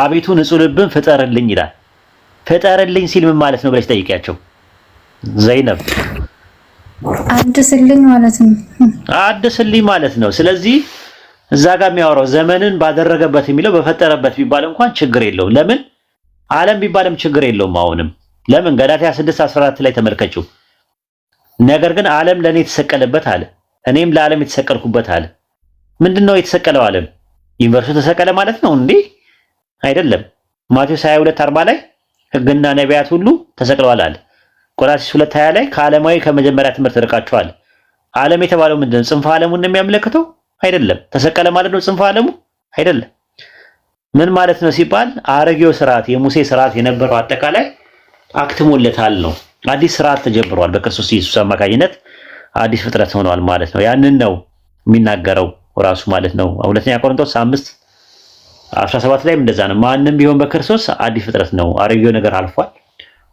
አቤቱ ንጹህ ልብን ፍጠርልኝ ይላል። ፍጠርልኝ ሲል ምን ማለት ነው ብለሽ ጠይቂያቸው ዘይነብ። አድስልኝ ማለት ነው። አድስልኝ ማለት ነው። ስለዚህ እዛ ጋር የሚያወራው ዘመንን ባደረገበት የሚለው በፈጠረበት ቢባል እንኳን ችግር የለውም። ለምን ዓለም ቢባልም ችግር የለውም። አሁንም ለምን ገላትያ 6:14 ላይ ተመልከችው። ነገር ግን ዓለም ለኔ የተሰቀለበት አለ፣ እኔም ለዓለም የተሰቀልኩበት አለ። ምንድነው የተሰቀለው ዓለም? ዩኒቨርሱ ተሰቀለ ማለት ነው እንዴ? አይደለም። ማቴዎስ 22:40 ላይ ሕግና ነቢያት ሁሉ ተሰቅለዋል አለ። ቆላስይስ 2:20 ላይ ከዓለማዊ ከመጀመሪያ ትምህርት ርቃችኋል። ዓለም የተባለው ምንድነው? ጽንፈ ዓለሙን ነው የሚያመለክተው? አይደለም። ተሰቀለ ማለት ነው ጽንፈ ዓለሙ አይደለም። ምን ማለት ነው ሲባል አረጌው ስርዓት የሙሴ ስርዓት የነበረው አጠቃላይ አክትሞለታል ነው። አዲስ ስርዓት ተጀምሯል። በክርስቶስ ኢየሱስ አማካኝነት አዲስ ፍጥረት ሆኗል ማለት ነው። ያንን ነው የሚናገረው ራሱ ማለት ነው። ሁለተኛ ቆሮንቶስ 5:17 ላይም እንደዛ ነው። ማንም ቢሆን በክርስቶስ አዲስ ፍጥረት ነው፣ አረጌው ነገር አልፏል፣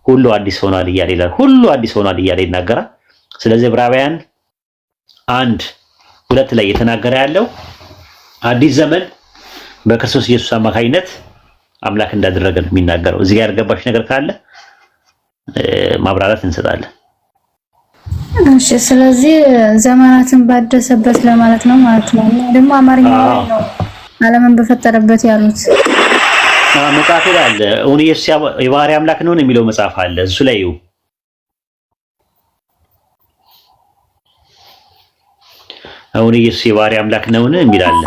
ሁሉ አዲስ ሆኗል እያለ ይላል። ሁሉ አዲስ ሆኗል እያለ ይናገራል። ስለዚህ ዕብራውያን 1:2 ላይ የተናገረ ያለው አዲስ ዘመን በክርስቶስ ኢየሱስ አማካኝነት አምላክ እንዳደረገ ነው የሚናገረው። እዚህ ጋር ያልገባሽ ነገር ካለ ማብራራት እንሰጣለን። እሺ፣ ስለዚህ ዘመናትን ባደሰበት ለማለት ነው ማለት ነው። ደግሞ አማርኛ ላይ ነው ዓለምን በፈጠረበት ያሉት መጽሐፍ ላይ አለ። እውን ኢየሱስ የባህሪ አምላክ ነው የሚለው መጽሐፍ አለ። እሱ ላይ ይው እውን ኢየሱስ የባህሪ አምላክ ነው የሚል አለ።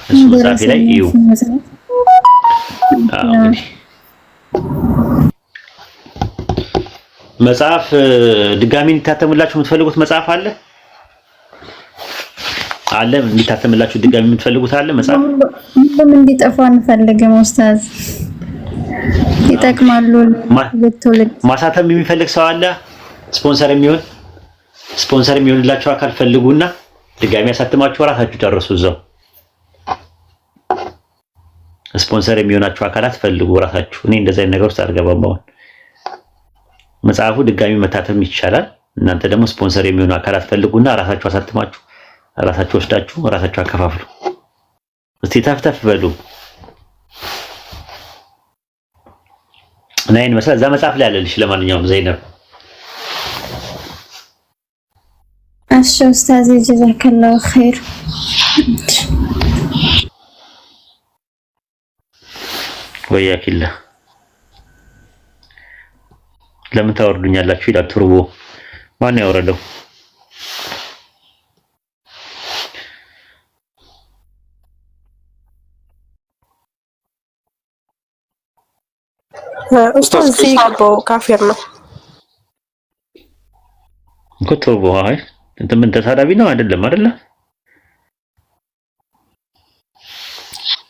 እሱ መጽሐፍ ላይ ይው መጽሐፍ ድጋሚ እንዲታተምላችሁ የምትፈልጉት መጽሐፍ አለ እንዲታተምላችሁ ድጋሚ የምትፈልጉት አለ መጽሐፍ ምንም እንዲጠፋ አንፈልግም ኡስታዝ። ይጠቅማሉ ለትውልድ ማሳተም የሚፈልግ ሰው አለ? ስፖንሰር የሚሆንላችሁ አካል ፈልጉና ድጋሚ ያሳትማችሁ ራሳችሁ ጨርሱ። እዛው ስፖንሰር የሚሆናችሁ አካላት ፈልጉ ራሳችሁ። እኔ እንደዛ አይነት ነገር ውስጥ አልገባም። መጽሐፉ ድጋሚ መታተም ይቻላል። እናንተ ደግሞ ስፖንሰር የሚሆኑ አካላት ፈልጉና ራሳችሁ አሳትማችሁ ራሳችሁ ወስዳችሁ ራሳችሁ አከፋፍሉ። እስቲ ተፍተፍ በሉ። ናይን መሰለ እዛ መጽሐፍ ላይ አለልሽ። ለማንኛውም ዘይነብ እሺ ኡስታዝ ጀዛከላሁ ኸይር። ወያኪላ ለምን ታወርዱኛላችሁ ይላል ቱርቦ። ማን ያወረደው? ኡስታዝ ሲገባው ካፊር ነው እኮ ቱርቦ። አይ ምን ተሳዳቢ ነው አይደለም አይደለ?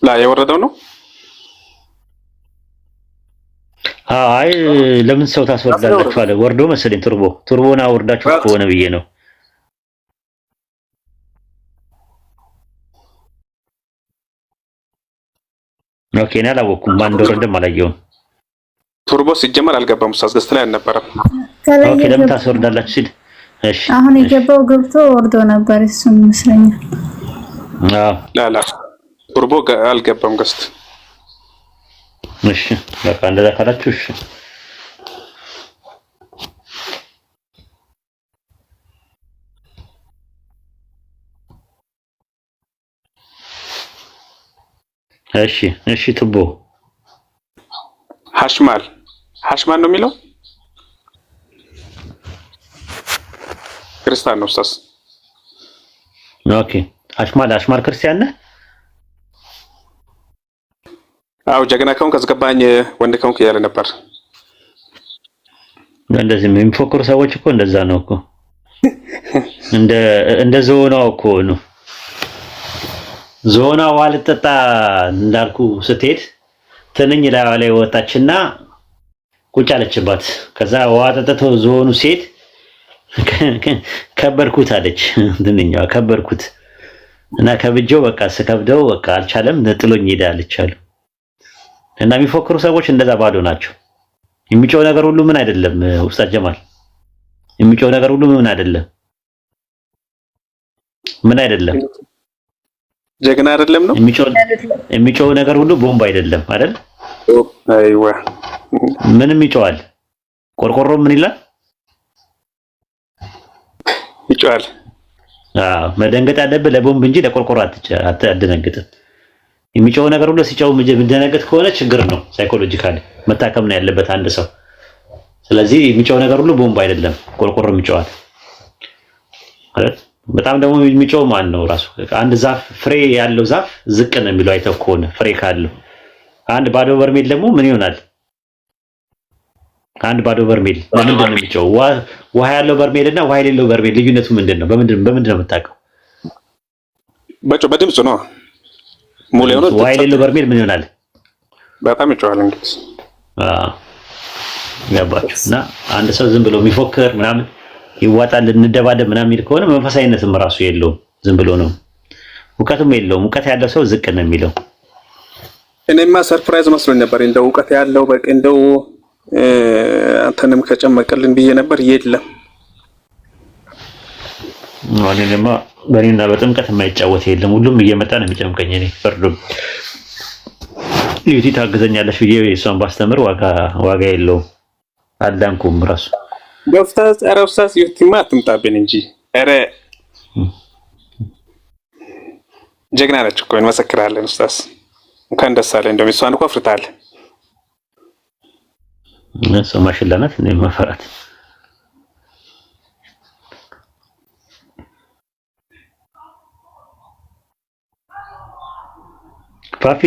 ላ የወረደው ነው። አይ ለምን ሰው ታስወርዳላችሁ አለ። ወርዶ መሰለኝ ቱርቦና ወርዳችሁ ከሆነ ብዬ ነው። ኦኬ እኔ አላወኩም። ማን እንደወረደም አላየሁም። ቱርቦ ሲጀመር አልገባም። ኡስታዝ ገስት ላይ አልነበረም። ኦኬ ለምን ታስወርዳላችሁ ሲል እሺ አሁን የገባው ገብቶ ወርዶ ነበር እሱ ይመስለኛል። ላላ ቱርቦ አልገባም ገስት። እሺ በቃ እንደዛ ካላችሁ እሺ። እሺ ቱቦ ሐሽማል ነው የሚለው ክርስቲያን ነው ኡስታዝ። ኦኬ ሐሽማል ክርስቲያን ነህ? አው ጀግና ከሆንክ አስገባኝ ወንድ ከሆንክ እያለ ነበር። እንደዚህ የሚፎክሩ ሰዎች እኮ እንደዛ ነው እኮ እንደ ዞናው እኮ ነው። ዞና ዋልጠጣ እንዳልኩ ስትሄድ ትንኝ ላይ ወጣችና ቁጭ አለችባት። ከዛ ዋጠጠቶ ዞኑ ሴት ከበርኩት አለች። ትንኛዋ ከበርኩት እና ከብጆ በቃ ስከብደው በቃ አልቻለም ጥሎኝ ሄደ አለች አሉ። እና የሚፎክሩ ሰዎች እንደዛ ባዶ ናቸው። የሚጮህ ነገር ሁሉ ምን አይደለም ኡስታዝ ጀማል፣ የሚጮህ ነገር ሁሉ ምን አይደለም ጀግና አይደለም ነው። የሚጮህ ነገር ሁሉ ቦምብ አይደለም አይደል? አይዋ ምንም ይጮሃል። ቆርቆሮ ምን ይላል? ይጮሃል። መደንገጥ ያለብህ ለቦምብ እንጂ ለቆርቆሮ አትደነግጥም። የሚጮህ ነገር ሁሉ ሲጮህ ምንደነገጥ ከሆነ ችግር ነው። ሳይኮሎጂካሊ መታከም ነው ያለበት አንድ ሰው። ስለዚህ የሚጮህ ነገር ሁሉ ቦምብ አይደለም፣ ቆርቆሮ ይጮሃል አይደል? በጣም ደግሞ የሚጮህ ማን ነው? ራሱ አንድ ዛፍ ፍሬ ያለው ዛፍ ዝቅ ነው የሚለው አይተው ከሆነ ፍሬ ካለው። አንድ ባዶ በርሜል ደግሞ ምን ይሆናል? አንድ ባዶ በርሜል ምንድን ነው የሚጮህ? ውሃ ያለው በርሜል እና ውሃ የሌለው በርሜል ልዩነቱ ምንድን ነው? በምንድን ነው የምታውቀው? በድምፁ ነው። ሙሉ የሆነ ውሃ የሌለው በርሜል ምን ይሆናል? በጣም ይጮሃል እንግዲህ። ገባችሁ? እና አንድ ሰው ዝም ብሎ የሚፎክር ምናምን ይዋጣል እንደባደብ ምናምን የሚል ከሆነ መንፈሳዊነትም ራሱ የለውም፣ ዝም ብሎ ነው። እውቀትም የለውም። እውቀት ያለው ሰው ዝቅ ነው የሚለው። እኔማ ሰርፕራይዝ መስሎኝ ነበር እንደው እውቀት ያለው በቃ እንደው አንተንም ከጨመቀልን ብዬ ነበር። የለም ወኔማ በእኔና በጥምቀት የማይጫወት የለም። ሁሉም እየመጣ ነው የሚጨምቀኝ። እኔ ፈርዱም ዩቲ ታግዘኛለሽ ብዬ እሷን ባስተምር ዋጋ የለውም። አዳንኩም ራሱ ኡስታዝ ኧረ ኡስታዝ ዩቲማ አትምጣብን እንጂ ኧረ ጀግና ነች እኮ እንመሰክራለን። ኡስታዝ እንኳን ደስ አለ። እንደውም እሷን እኮ አፍርታል። እሷ ማሽላ ናት እንደ መፈራት ፋፊ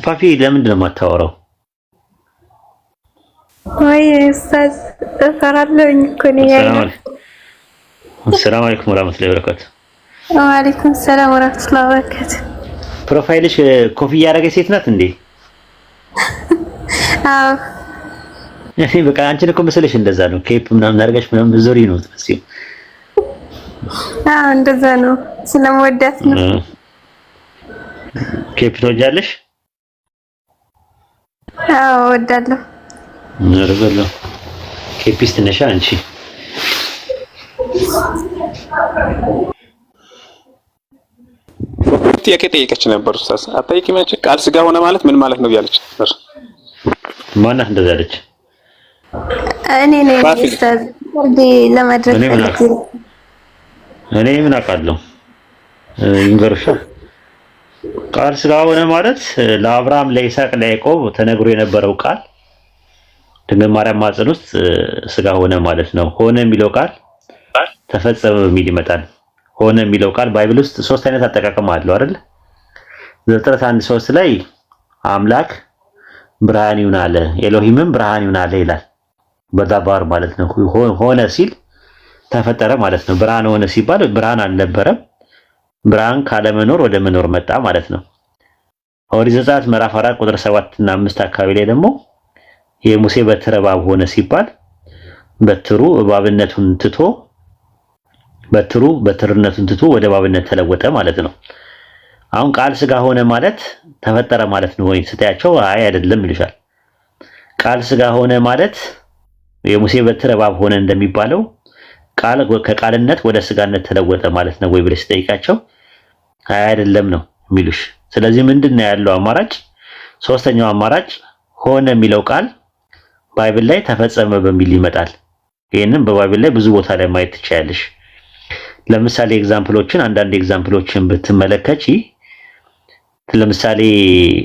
ፋፊ ለምንድን ነው የማታወራው? ወይ ኡስታዝ እፈራለሁኝ እኮ ነው ያለው። ሰላም አለይኩም ወራህመቱላሂ ወበረካቱ። ወአለይኩም ሰላም ወራህመቱላሂ ወበረካቱ። ፕሮፋይልሽ ኮፍያ ያደረገች ሴት ናት እንዴ? አዎ እሺ በቃ አንቺን እኮ መሰለሽ እንደዛ ነው። ኬፕ ምናምን አድርገሽ ምናምን ዞሪ ነው ትመስይ። አዎ እንደዛ ነው። ስለምወዳት ነው። ኬፕ ትወጃለሽ? አዎ እወዳለሁ። ነርበለው ኬፒስት ነሽ አንቺ። ጥያቄ ጠይቀች ነበር ኡስታዝ። አጠይቂም አንቺ ቃል ስጋ ሆነ ማለት ምን ማለት ነው ያለች ነበር። ማናት እንደዛ አለች? እኔ ነኝ ኡስታዝ ወርዴ ለማድረግ እኔ ምን አውቃለሁ? ይንገርሻ ቃል ስጋ ሆነ ማለት ለአብርሃም ለይስሐቅ ለያዕቆብ ተነግሮ የነበረው ቃል ድንግል ማርያም ማፀን ውስጥ ስጋ ሆነ ማለት ነው። ሆነ የሚለው ቃል ተፈጸመ በሚል ይመጣል። ሆነ የሚለው ቃል ባይብል ውስጥ ሶስት አይነት አጠቃቀም አለው አይደል? ዘፍጥረት 1:3 ላይ አምላክ ብርሃን ይሁን አለ፣ ኤሎሂምም ብርሃን ይሁን አለ ይላል። በዳባር ማለት ነው። ሆነ ሲል ተፈጠረ ማለት ነው። ብርሃን ሆነ ሲባል ብርሃን አልነበረም። ብርሃን ካለመኖር ወደ መኖር መጣ ማለት ነው። ኦሪት ዘጸአት ምዕራፍ 4 ቁጥር 7 እና 5 አካባቢ ላይ ደግሞ የሙሴ በትረ እባብ ሆነ ሲባል በትሩ እባብነቱን ትቶ በትርነቱን ትቶ ወደ እባብነት ተለወጠ ማለት ነው። አሁን ቃል ስጋ ሆነ ማለት ተፈጠረ ማለት ነው ወይ ስታያቸው አይ አይደለም ይልሻል። ቃል ስጋ ሆነ ማለት የሙሴ በትረ እባብ ሆነ እንደሚባለው ቃል ከቃልነት ወደ ስጋነት ተለወጠ ማለት ነው ወይ ብለሽ ጠይቃቸው አይ አይደለም ነው የሚሉሽ። ስለዚህ ምንድነው ያለው አማራጭ? ሶስተኛው አማራጭ ሆነ የሚለው ቃል ባይብል ላይ ተፈጸመ በሚል ይመጣል። ይሄንን በባይብል ላይ ብዙ ቦታ ላይ ማየት ትችያለሽ። ለምሳሌ አንዳንድ ኤግዛምፕሎችን ብትመለከቺ ለምሳሌ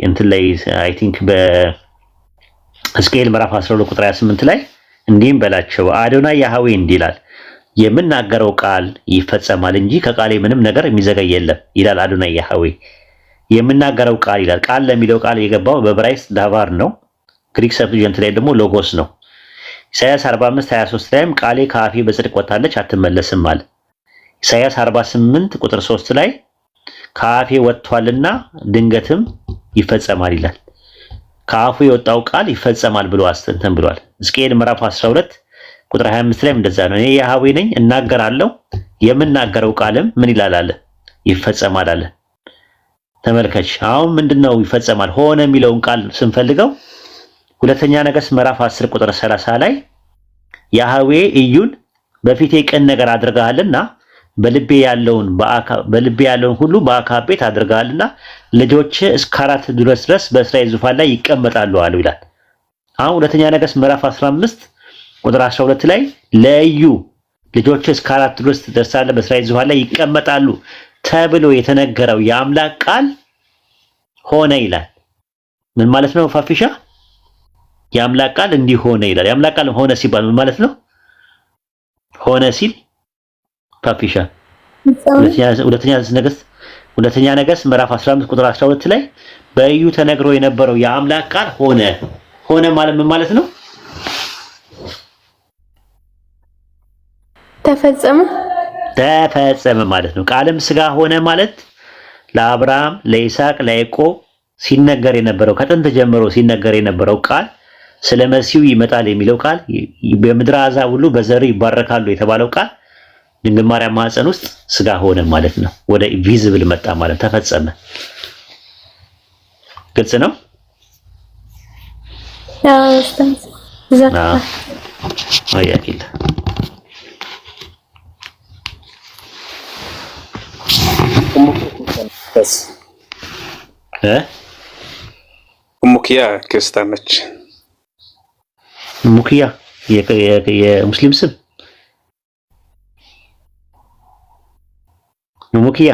እንትን ላይ አይ ቲንክ በሕዝቅኤል ምዕራፍ 12 ቁጥር 28 ላይ እንዲህም በላቸው አዶናይ ያህዌ እንዲህ ይላል የምናገረው ቃል ይፈጸማል እንጂ ከቃሌ ምንም ነገር የሚዘገይ የለም ይላል አዶናይ ያህዌ። የምናገረው ቃል ይላል። ቃል ለሚለው ቃል የገባው በዕብራይስጥ ዳቫር ነው። ግሪክ ሰብጀንት ላይ ደግሞ ሎጎስ ነው። ኢሳይያስ 45:23 ላይም ቃሌ ከአፌ በጽድቅ ወጣለች አትመለስም አለ። ኢሳይያስ 48 ቁጥር 3 ላይ ከአፌ ወጥቷልና ድንገትም ይፈጸማል ይላል። ከአፉ የወጣው ቃል ይፈጸማል ብሎ አስተንተን ብሏል። ሕዝቅኤል ምዕራፍ 12 ቁጥር 25 ላይ እንደዛ ነው። እኔ ያህዌ ነኝ እናገራለሁ የምናገረው ቃልም ምን ይላል አለ ይፈጸማል አለ። ተመልከች አሁን ምንድነው ይፈጸማል ሆነ የሚለውን ቃል ስንፈልገው ሁለተኛ ነገሥት ምዕራፍ 10 ቁጥር 30 ላይ ያህዌ ኢዩን በፊቴ ቅን ነገር አድርገሃልና በልቤ ያለውን ሁሉ በአክዓብ ቤት አድርገሃልና ልጆች እስከ 4 ድረስ በእስራኤል ዙፋን ላይ ይቀመጣሉ አሉ ይላል። አሁን ሁለተኛ ነገሥት ምዕራፍ 15 ቁጥር 12 ላይ ለኢዩ ልጆች እስከ 4 ድረስ ትደርሳለህ በእስራኤል ዙፋን ላይ ይቀመጣሉ ተብሎ የተነገረው የአምላክ ቃል ሆነ ይላል። ምን ማለት ነው ፋፊሻ? የአምላክ ቃል እንዲህ ሆነ ይላል። የአምላክ ቃል ሆነ ሲባል ምን ማለት ነው? ሆነ ሲል ፋፊሻ ሁለተኛ ነገሥት ምዕራፍ 15 ቁጥር 12 ላይ በኢዩ ተነግሮ የነበረው የአምላክ ቃል ሆነ ማለት ምን ማለት ነው? ተፈጸመ ማለት ነው። ቃልም ስጋ ሆነ ማለት ለአብርሃም ለይስሐቅ ለያዕቆብ ሲነገር የነበረው ከጥንት ጀምሮ ሲነገር የነበረው ቃል ስለ መሲሁ ይመጣል የሚለው ቃል በምድር አሕዛብ ሁሉ በዘር ይባረካሉ የተባለው ቃል ድንግል ማርያም ማህፀን ውስጥ ስጋ ሆነ ማለት ነው። ወደ ቪዚብል መጣ ማለት ተፈጸመ። ግልጽ ነው? አያኪል ሙኪያ ክርስቲያን ነች። ሙኪያ የሙስሊም ስም ሙኪያ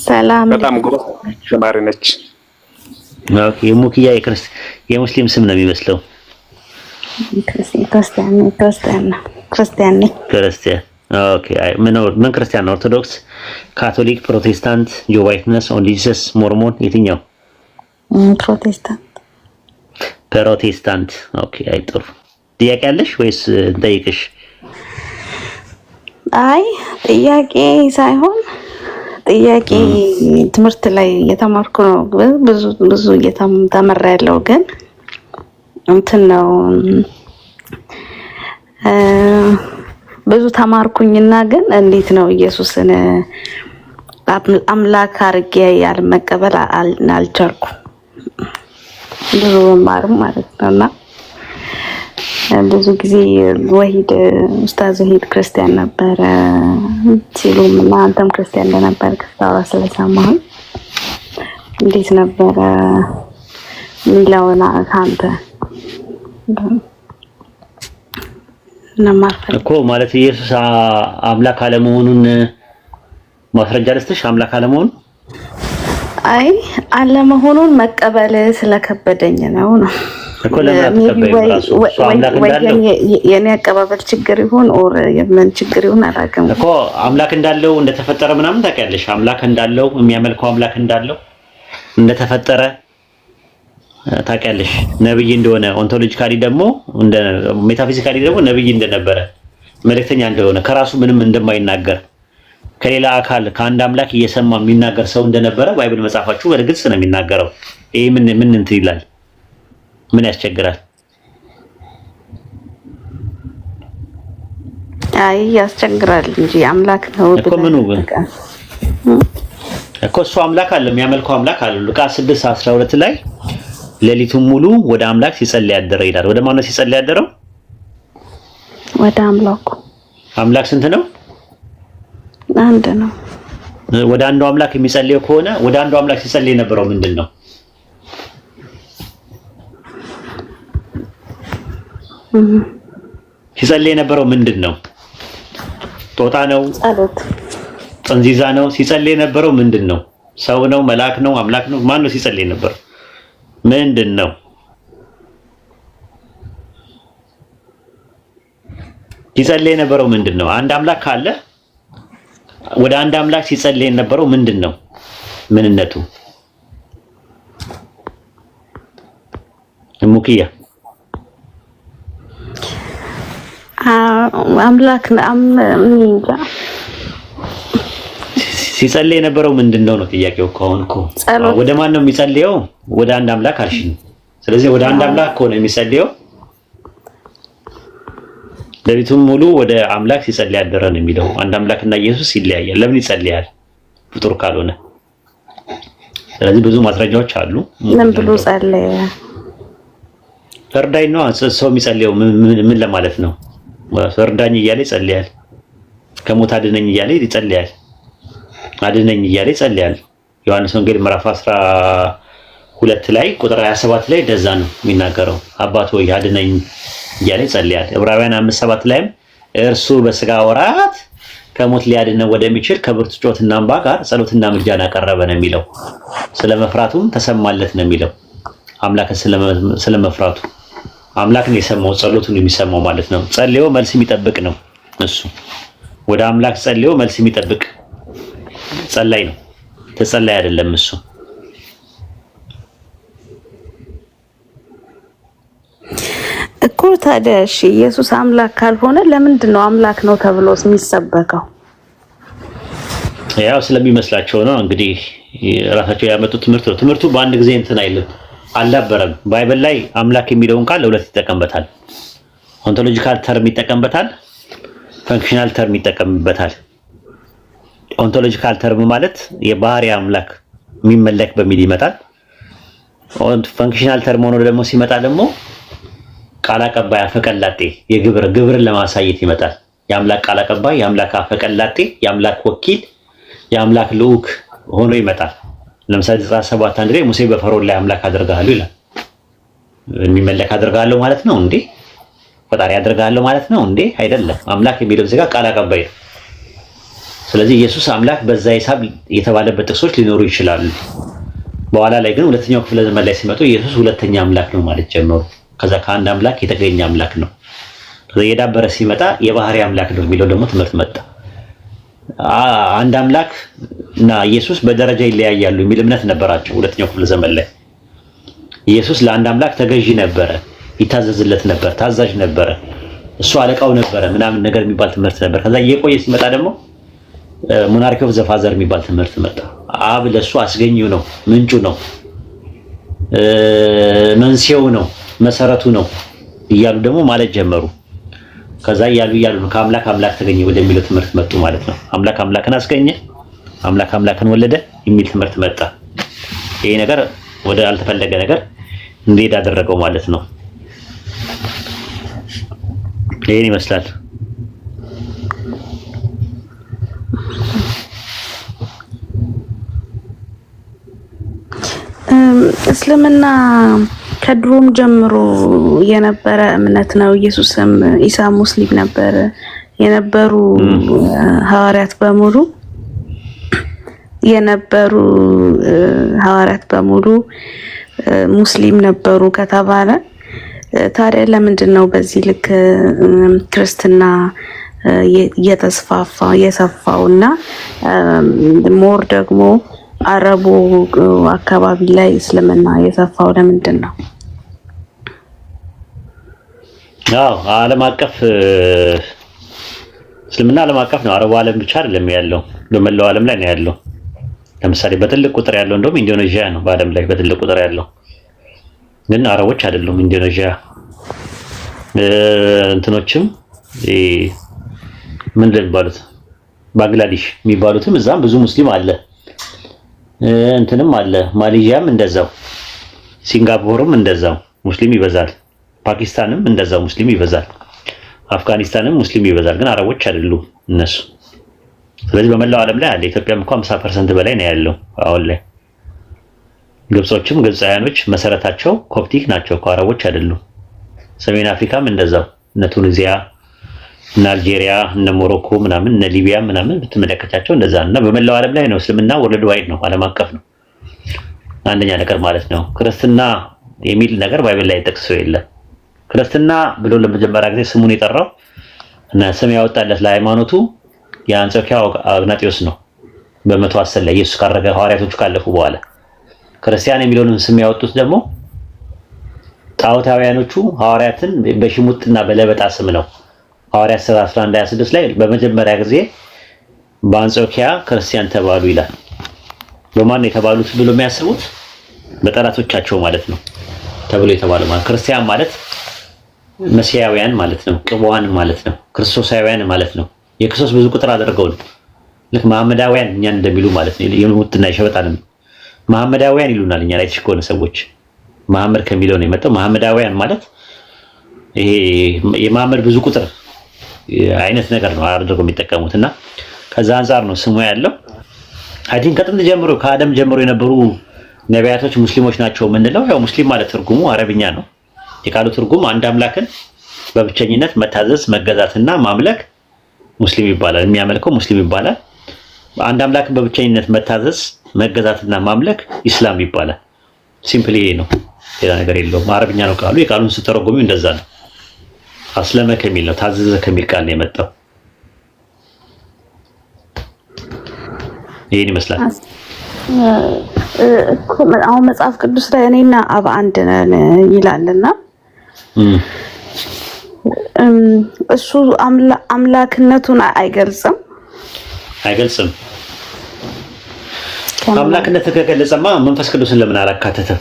ሰላም በጣም ጎበዝ ተማሪ ነች። ኦኬ ሙኪያ የሙስሊም ስም ነው የሚመስለው። ክርስቲያን። ኦኬ ምን ክርስቲያን ነው? ኦርቶዶክስ፣ ካቶሊክ፣ ፕሮቴስታንት፣ ጆቫ ዊትነስ፣ ኦንሊ ጂሰስ፣ ሞርሞን የትኛው? ፕሮቴስታንት። ኦኬ አይ ጥሩ። ጥያቄ አለሽ ወይስ እንጠይቅሽ? አይ ጥያቄ ሳይሆን ጥያቄ ትምህርት ላይ እየተማርኩ ነው። ብዙ እየተመራ ያለው ግን እንትን ነው ብዙ ተማርኩኝና ግን እንዴት ነው ኢየሱስን አምላክ አድርጌ ያልመቀበል አልቻልኩም። ብዙ ማርም ማለት ነውና ብዙ ጊዜ ኡስታዝ ወሂድ ክርስቲያን ነበረ ሲሉም እና አንተም ክርስቲያን እንደነበር ከስታወራ ስለሰማሁ እንዴት ነበረ ሚላውና ካንተ እኮ ማለት ኢየሱስ አምላክ አለመሆኑን ማስረጃ ልስጥሽ? አምላክ አለመሆኑን አይ አለመሆኑን መቀበል ስለከበደኝ ነው እኮ የኔ አቀባበል ችግር ይሁን ኦር የምን ችግር ይሁን አላውቅም እኮ አምላክ እንዳለው እንደተፈጠረ ምናምን ታውቂያለሽ? አምላክ እንዳለው የሚያመልከው አምላክ እንዳለው እንደተፈጠረ ታውቂያለሽ? ነብይ እንደሆነ ኦንቶሎጂካሊ ደግሞ እንደ ሜታፊዚካሊ ደግሞ ነብይ እንደነበረ መልእክተኛ እንደሆነ ከራሱ ምንም እንደማይናገር ከሌላ አካል ከአንድ አምላክ እየሰማ የሚናገር ሰው እንደነበረ ባይብል መጽሐፋችሁ በግልጽ ነው የሚናገረው። ይሄ ምን እንትን ይላል? ምን ያስቸግራል? አይ ያስቸግራል እንጂ አምላክ ነው እኮ ምኑ እኮ እሱ አምላክ አለ፣ የሚያመልከው አምላክ አለ። ሉቃስ 6:12 ላይ ሌሊቱን ሙሉ ወደ አምላክ ሲጸልይ ያደረ ይላል። ወደ ማን ነው ሲጸልይ ያደረው? ወደ አምላኩ። አምላክ ስንት ነው? አንድ ነው። ወደ አንዱ አምላክ የሚጸልየው ከሆነ ወደ አንዱ አምላክ ሲጸልይ የነበረው ምንድን ነው? ሲጸልይ የነበረው ምንድን ነው? ጦጣ ነው? ጸሎት። ጥንዚዛ ነው? ሲጸልይ የነበረው ምንድን ነው? ሰው ነው? መልአክ ነው? አምላክ ነው? ማን ነው ሲጸልይ የነበረው? ምንድን ነው? ሲጸልይ የነበረው ምንድን ነው? አንድ አምላክ ካለ ወደ አንድ አምላክ ሲጸልይ የነበረው ምንድን ነው? ምንነቱ? ሙኪያ አምላክ ሲጸልይ የነበረው ምንድነው ነው ጥያቄው። አሁን እኮ ወደ ማን ነው የሚጸልየው? ወደ አንድ አምላክ አልሽኝ። ስለዚህ ወደ አንድ አምላክ ከሆነ የሚጸልየው ሌሊቱን ሙሉ ወደ አምላክ ሲጸልይ ያደረ ነው የሚለው። አንድ አምላክና ኢየሱስ ይለያያል። ለምን ይጸልያል ፍጡር ካልሆነ? ስለዚህ ብዙ ማስረጃዎች አሉ። ምን ብሎ ጸለየ? እርዳኝ ነው ሰው የሚጸልየው ምን ለማለት ነው? እርዳኝ እያለ ይጸልያል። ከሞት አድነኝ እያለ ይጸልያል። አድነኝ እያለ ይጸልያል። ዮሐንስ ወንጌል ምዕራፍ 12 ላይ ቁጥር 27 ላይ እንደዛ ነው የሚናገረው። አባት ሆይ አድነኝ እያለ ይጸልያል። ዕብራውያን 5:7 ላይም እርሱ በስጋ ወራት ከሞት ሊያድነው ወደሚችል ከብርቱ ጩኸትና እንባ ጋር ጸሎትና ምልጃን አቀረበ ነው የሚለው። ስለመፍራቱም ተሰማለት ነው የሚለው። አምላክን ስለመፍራቱ አምላክን የሰማው ጸሎቱን የሚሰማው ማለት ነው። ጸልዮ መልስ የሚጠብቅ ነው እሱ። ወደ አምላክ ጸልዮ መልስ የሚጠብቅ ጸላይ ነው። ተጸላይ አይደለም እሱ። እኮ ታዲያ እሺ ኢየሱስ አምላክ ካልሆነ ለምንድን ነው አምላክ ነው ተብሎስ የሚሰበከው? ያው ስለሚመስላቸው ነው እንግዲህ ራሳቸው ያመጡት ትምህርት ነው። ትምህርቱ በአንድ ጊዜ እንትን አይልም አልዳበረም። ባይብል ላይ አምላክ የሚለውን ቃል ለሁለት ይጠቀምበታል። ኦንቶሎጂካል ተርም ይጠቀምበታል፣ ፈንክሽናል ተርም ይጠቀምበታል። ኦንቶሎጂካል ተርም ማለት የባህሪ አምላክ የሚመለክ በሚል ይመጣል። ፈንክሽናል ተርም ሆኖ ደግሞ ሲመጣ ደግሞ ቃል አቀባይ አፈቀላጤ ግብርን ለማሳየት ይመጣል። የአምላክ ቃል አቀባይ፣ የአምላክ አፈቀላጤ፣ የአምላክ ወኪል፣ የአምላክ ልዑክ ሆኖ ይመጣል። ለምሳሌ 17 ላይ ሙሴ በፈርዖን ላይ አምላክ አደርጋለሁ ይላል። የሚመለክ አደርጋለሁ ማለት ነው እንዴ? ፈጣሪ አደርጋለሁ ማለት ነው እንዴ? አይደለም። አምላክ የሚለው እዚህ ጋር ቃል አቀባይ ነው። ስለዚህ ኢየሱስ አምላክ በዛ ሂሳብ የተባለበት ጥቅሶች ሊኖሩ ይችላሉ። በኋላ ላይ ግን ሁለተኛው ክፍለ ዘመን ላይ ሲመጡ ኢየሱስ ሁለተኛ አምላክ ነው ማለት ጀመሩ። ከዛ ከአንድ አምላክ የተገኘ አምላክ ነው። ከዛ የዳበረ ሲመጣ የባህሪ አምላክ ነው የሚለው ደግሞ ትምህርት መጣ። አንድ አምላክ እና ኢየሱስ በደረጃ ይለያያሉ የሚል እምነት ነበራቸው። ሁለተኛው ክፍለ ዘመን ላይ ኢየሱስ ለአንድ አምላክ ተገዢ ነበረ፣ ይታዘዝለት ነበር፣ ታዛዥ ነበረ፣ እሱ አለቃው ነበረ ምናምን ነገር የሚባል ትምህርት ነበር። ከዛ እየቆየ ሲመጣ ደግሞ ሞናርኪ ኦፍ ዘ ፋዘር የሚባል ትምህርት መጣ። አብ ለሱ አስገኙ ነው፣ ምንጩ ነው፣ መንስኤው ነው፣ መሰረቱ ነው እያሉ ደግሞ ማለት ጀመሩ። ከዛ እያሉ ነው ከአምላክ አምላክ ተገኘ ወደሚለው ትምህርት መጡ ማለት ነው። አምላክ አምላክን አስገኘ፣ አምላክ አምላክን ወለደ የሚል ትምህርት መጣ። ይሄ ነገር ወደ አልተፈለገ ነገር እንዲሄድ አደረገው ማለት ነው። ይሄን ይመስላል። እስልምና ከድሮም ጀምሮ የነበረ እምነት ነው። ኢየሱስም ኢሳ ሙስሊም ነበር። የነበሩ ሐዋርያት በሙሉ ሙስሊም ነበሩ ከተባለ ታዲያ ለምንድን ነው በዚህ ልክ ክርስትና የሰፋውና ሞር ደግሞ አረቡ አካባቢ ላይ እስልምና የሰፋው ለምንድን ነው? አዎ ዓለም አቀፍ እስልምና ዓለም አቀፍ ነው። አረቡ ዓለም ብቻ አይደለም ያለው፣ በመላው ዓለም ላይ ነው ያለው። ለምሳሌ በትልቅ ቁጥር ያለው እንደውም ኢንዶኔዥያ ነው በዓለም ላይ በትልቅ ቁጥር ያለው፣ ግን አረቦች አይደሉም። ኢንዶኔዥያ እንትኖችም ምን እንደሚባሉት ባንግላዴሽ የሚባሉትም እዛም ብዙ ሙስሊም አለ። እንትንም አለ ማሌዥያም እንደዛው፣ ሲንጋፖርም እንደዛው ሙስሊም ይበዛል። ፓኪስታንም እንደዛው ሙስሊም ይበዛል። አፍጋኒስታንም ሙስሊም ይበዛል። ግን አረቦች አይደሉም እነሱ። ስለዚህ በመላው ዓለም ላይ አለ። ኢትዮጵያም እንኳን 50% በላይ ነው ያለው አሁን ላይ። ግብጾችም ግብፃውያኖች መሰረታቸው ኮፕቲክ ናቸው፣ አረቦች አይደሉም። ሰሜን አፍሪካም እንደዛው እነ ቱኒዚያ እነ አልጄሪያ እነ ሞሮኮ ምናምን እነ ሊቢያ ምናምን ብትመለከታቸው እንደዛ እና በመላው ዓለም ላይ ነው እስልምና ወርልድ ዋይድ ነው፣ ዓለም አቀፍ ነው። አንደኛ ነገር ማለት ነው። ክርስትና የሚል ነገር ባይብል ላይ ጠቅሶ የለም። ክርስትና ብሎ ለመጀመሪያ ጊዜ ስሙን የጠራው እና ስም ያወጣለት ለሃይማኖቱ የአንጾኪያው አግናጢዮስ ነው። በ110 ላይ ኢየሱስ ካረገ ሐዋርያቶቹ ካለፉ በኋላ ክርስቲያን የሚለውን ስም ያወጡት ደግሞ ጣዖታውያኖቹ ሐዋርያትን በሽሙጥና በለበጣ ስም ነው። ሐዋርያት 11:26 ላይ በመጀመሪያ ጊዜ በአንጾኪያ ክርስቲያን ተባሉ ይላል። በማን የተባሉት ብሎ የሚያስቡት በጠላቶቻቸው ማለት ነው ተብሎ የተባለው ማለት ክርስቲያን ማለት መሲያውያን ማለት ነው፣ ቅቡዋን ማለት ነው፣ ክርስቶሳውያን ማለት ነው። የክርስቶስ ብዙ ቁጥር አድርገው ነው ልክ መሐመዳውያን እኛን እንደሚሉ ማለት ነው። የሙጥና የሸበጣን መሐመዳውያን ይሉናል እኛ ላይ ተሽኮነ ሰዎች መሐመድ ከሚለው ነው የመጣው። መሐመዳውያን ማለት ይሄ የመሐመድ ብዙ ቁጥር አይነት ነገር ነው አድርገው የሚጠቀሙት እና ከዛ አንፃር ነው ስሙ ያለው። አይ ቲንክ ከጥንት ጀምሮ ከአደም ጀምሮ የነበሩ ነቢያቶች ሙስሊሞች ናቸው የምንለው። ያው ሙስሊም ማለት ትርጉሙ አረብኛ ነው። የቃሉ ትርጉም አንድ አምላክን በብቸኝነት መታዘዝ መገዛትና ማምለክ ሙስሊም ይባላል። የሚያመልከው ሙስሊም ይባላል። አንድ አምላክን በብቸኝነት መታዘዝ መገዛትና ማምለክ ኢስላም ይባላል። ሲምፕሊ ይሄ ነው፣ ሌላ ነገር የለውም። አረብኛ ነው ቃሉ። የቃሉን ስተረጎሙ እንደዛ ነው። አስለመ ከሚል ነው ታዘዘ ከሚል ቃል ነው የመጣው። ይሄን ይመስላል። አሁን መጽሐፍ ቅዱስ ላይ እኔና አብ አንድ ነን ይላልና እሱ አምላክነቱን አይገልጽም። አምላክነት ከገለጸማ መንፈስ ቅዱስን ለምን አላካተተም?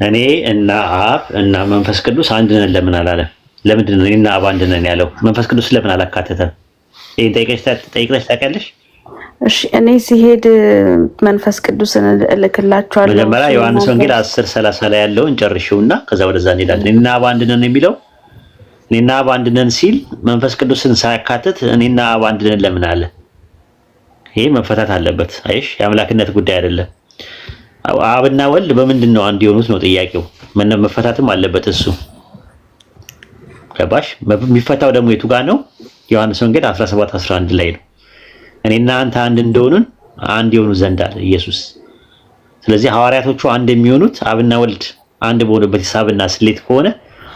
እኔ እና አብ እና መንፈስ ቅዱስ አንድ ነን ለምን አላለም? ለምንድን ነው እኔና አብ አንድ ነን ያለው? መንፈስ ቅዱስ ለምን አላካተተም? ይሄን ጠይቀሽ ታውቂያለሽ? እሺ እኔ ሲሄድ መንፈስ ቅዱስን እልክላችኋለሁ። መጀመሪያ ዮሐንስ ወንጌል 10:30 ላይ ያለውን ጨርሽውና ከዛ ወደዛ እንሄዳለን። እኔና አብ አንድ ነን የሚለው እኔና አብ አንድ ነን ሲል መንፈስ ቅዱስን ሳያካትት እኔና አብ አንድ ነን ለምን አለ? ይሄ መፈታት አለበት። አይሽ የአምላክነት ጉዳይ አይደለም። አብና ወልድ በምንድን ነው አንድ የሆኑት ነው ጥያቄው። መፈታትም አለበት እሱ። ገባሽ? የሚፈታው ደግሞ የቱ ጋር ነው? ዮሐንስ ወንጌል 17:11 ላይ ነው። እኔና አንተ አንድ እንደሆኑን አንድ የሆኑ ዘንድ አለ ኢየሱስ። ስለዚህ ሐዋርያቶቹ አንድ የሚሆኑት አብና ወልድ አንድ በሆኑበት ሂሳብና ስሌት ከሆነ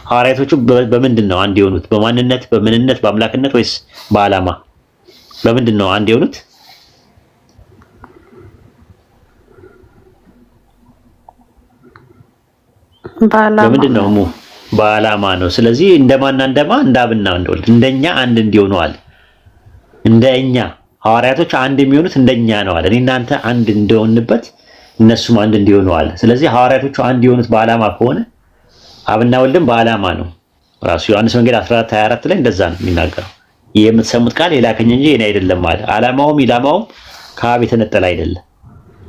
ሐዋርያቶቹ በምንድን ነው አንድ የሆኑት? በማንነት፣ በምንነት፣ በአምላክነት ወይስ በዓላማ? በምንድን ነው አንድ የሆኑት? በምንድን ነው? በዓላማ ነው። ስለዚህ እንደማና እንደ አብና እንደ ወልድ እንደኛ አንድ እንዲሆኑ አለ። እንደኛ ሐዋርያቶች አንድ የሚሆኑት እንደኛ ነው አለ። እኔና አንተ አንድ እንደሆንበት እነሱም አንድ እንዲሆኑ አለ። ስለዚህ ሐዋርያቶቹ አንድ የሆኑት በዓላማ ከሆነ አብና ወልድም በዓላማ ነው። ራሱ ዮሐንስ ወንጌል 14:24 ላይ እንደዛ ነው የሚናገረው። የምትሰሙት ቃል የላከኝ እንጂ የኔ አይደለም አለ። ዓላማውም ኢላማውም ከአብ የተነጠለ አይደለም።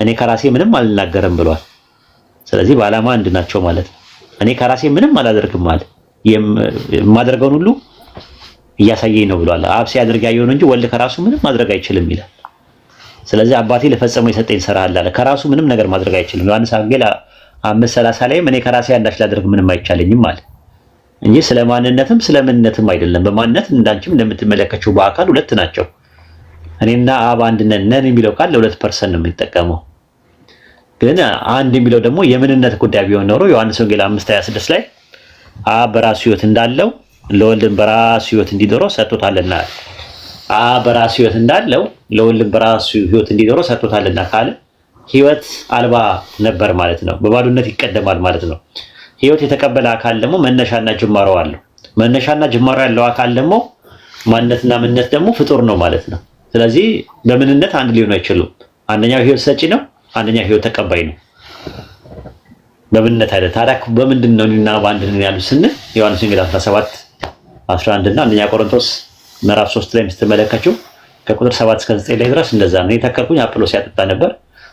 እኔ ከራሴ ምንም አልናገርም ብሏል። ስለዚህ በዓላማ አንድ ናቸው ማለት ነው። እኔ ከራሴ ምንም አላደርግም አለ። የማደርገውን ሁሉ እያሳየኝ ነው ብሏል። አብ ሲያደርግ ያየውን እንጂ ወልድ ከራሱ ምንም ማድረግ አይችልም ይላል። ስለዚህ አባቴ ለፈጸመው የሰጠኝ ሥራ አለ። ከራሱ ምንም ነገር ማድረግ አይችልም። ዮሐንስ ወንጌል 5:30 ላይ እኔ ከራሴ አንዳች ላደርግ ምንም አይቻለኝም አለ እንጂ ስለማንነትም ስለምንነትም አይደለም። በማንነት እንዳንቺም እንደምትመለከችው በአካል ሁለት ናቸው። እኔና አብ አንድ ነን የሚለው ቃል ለሁለት ፐርሰን ነው የሚጠቀመው። ግን አንድ የሚለው ደግሞ የምንነት ጉዳይ ቢሆን ኖሮ ዮሐንስ ወንጌል 5:26 ላይ አብ በራሱ ሕይወት እንዳለው ለወልድም በራሱ ሕይወት እንዲኖረው ሰጥቶታልና አብ በራሱ ሕይወት እንዳለው ለወልድም በራሱ ሕይወት እንዲኖረው ሰጥቶታልና ካለ ሕይወት አልባ ነበር ማለት ነው። በባዶነት ይቀደማል ማለት ነው። ሕይወት የተቀበለ አካል ደግሞ መነሻና ጅማሮ አለው። መነሻና ጅማሮ ያለው አካል ደግሞ ማንነትና ምንነት ደግሞ ፍጡር ነው ማለት ነው። ስለዚህ በምንነት አንድ ሊሆኑ አይችሉም። አንደኛው ሕይወት ሰጪ ነው፣ አንደኛው ሕይወት ተቀባይ ነው። በምንነት አይደል? ታዲያ በምንድን ነው እኔና በአንድ ነን ያሉት ስንል ዮሐንስ ወንጌል 17:11 እና አንደኛ ቆሮንቶስ ምዕራፍ 3 ላይ ስትመለከቱ ከቁጥር 7 እስከ 9 ላይ ድረስ እንደዛ ነው። የተከልኩኝ አጵሎስ ያጠጣ ነበር፣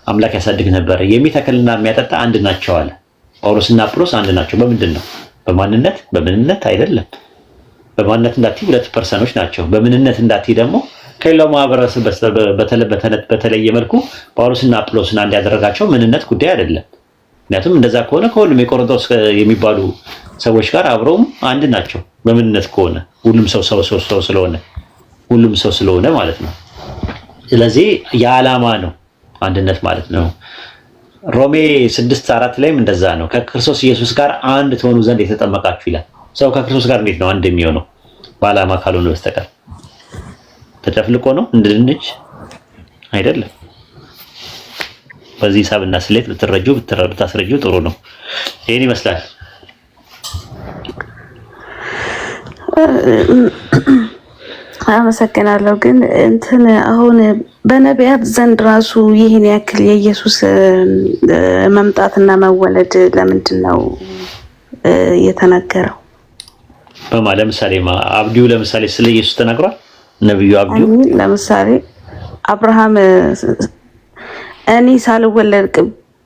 አምላክ ያሳድግ ነበር። የሚተክልና የሚያጠጣ አንድ ናቸው አለ። ጳውሎስና አጵሎስ አንድ ናቸው። በምንድን ነው? በማንነት በምንነት አይደለም። በማንነት እንዳትይ ሁለት ፐርሰኖች ናቸው። በምንነት እንዳትይ ደግሞ ከሌላው ማህበረሰብ በተለየ መልኩ ጳውሎስና አጵሎስን አንድ ያደረጋቸው ምንነት ጉዳይ አይደለም። ምክንያቱም እንደዛ ከሆነ ከሁሉም የቆሮንቶስ የሚባሉ ሰዎች ጋር አብረውም አንድ ናቸው። በምንነት ከሆነ ሁሉም ሰው ስለሆነ ማለት ነው። ስለዚህ የዓላማ ነው አንድነት ማለት ነው። ሮሜ 6:4 ላይም እንደዛ ነው። ከክርስቶስ ኢየሱስ ጋር አንድ ትሆኑ ዘንድ የተጠመቃችሁ ይላል። ሰው ከክርስቶስ ጋር እንዴት ነው አንድ የሚሆነው? በዓላማ ካልሆነ በስተቀር ተጨፍልቆ ነው እንድንች አይደለም። በዚህ ሂሳብና ስሌት ብታስረጂው ጥሩ ነው። ይሄን ይመስላል። አመሰግናለሁ። ግን እንትን አሁን በነቢያት ዘንድ ራሱ ይህን ያክል የኢየሱስ መምጣትና መወለድ ለምንድን ነው የተነገረው? ለምሳሌ አብዲው ለምሳሌ ስለ ኢየሱስ ተናግሯል። ነብዩ አብዲው ለምሳሌ አብርሃም እኔ ሳልወለድ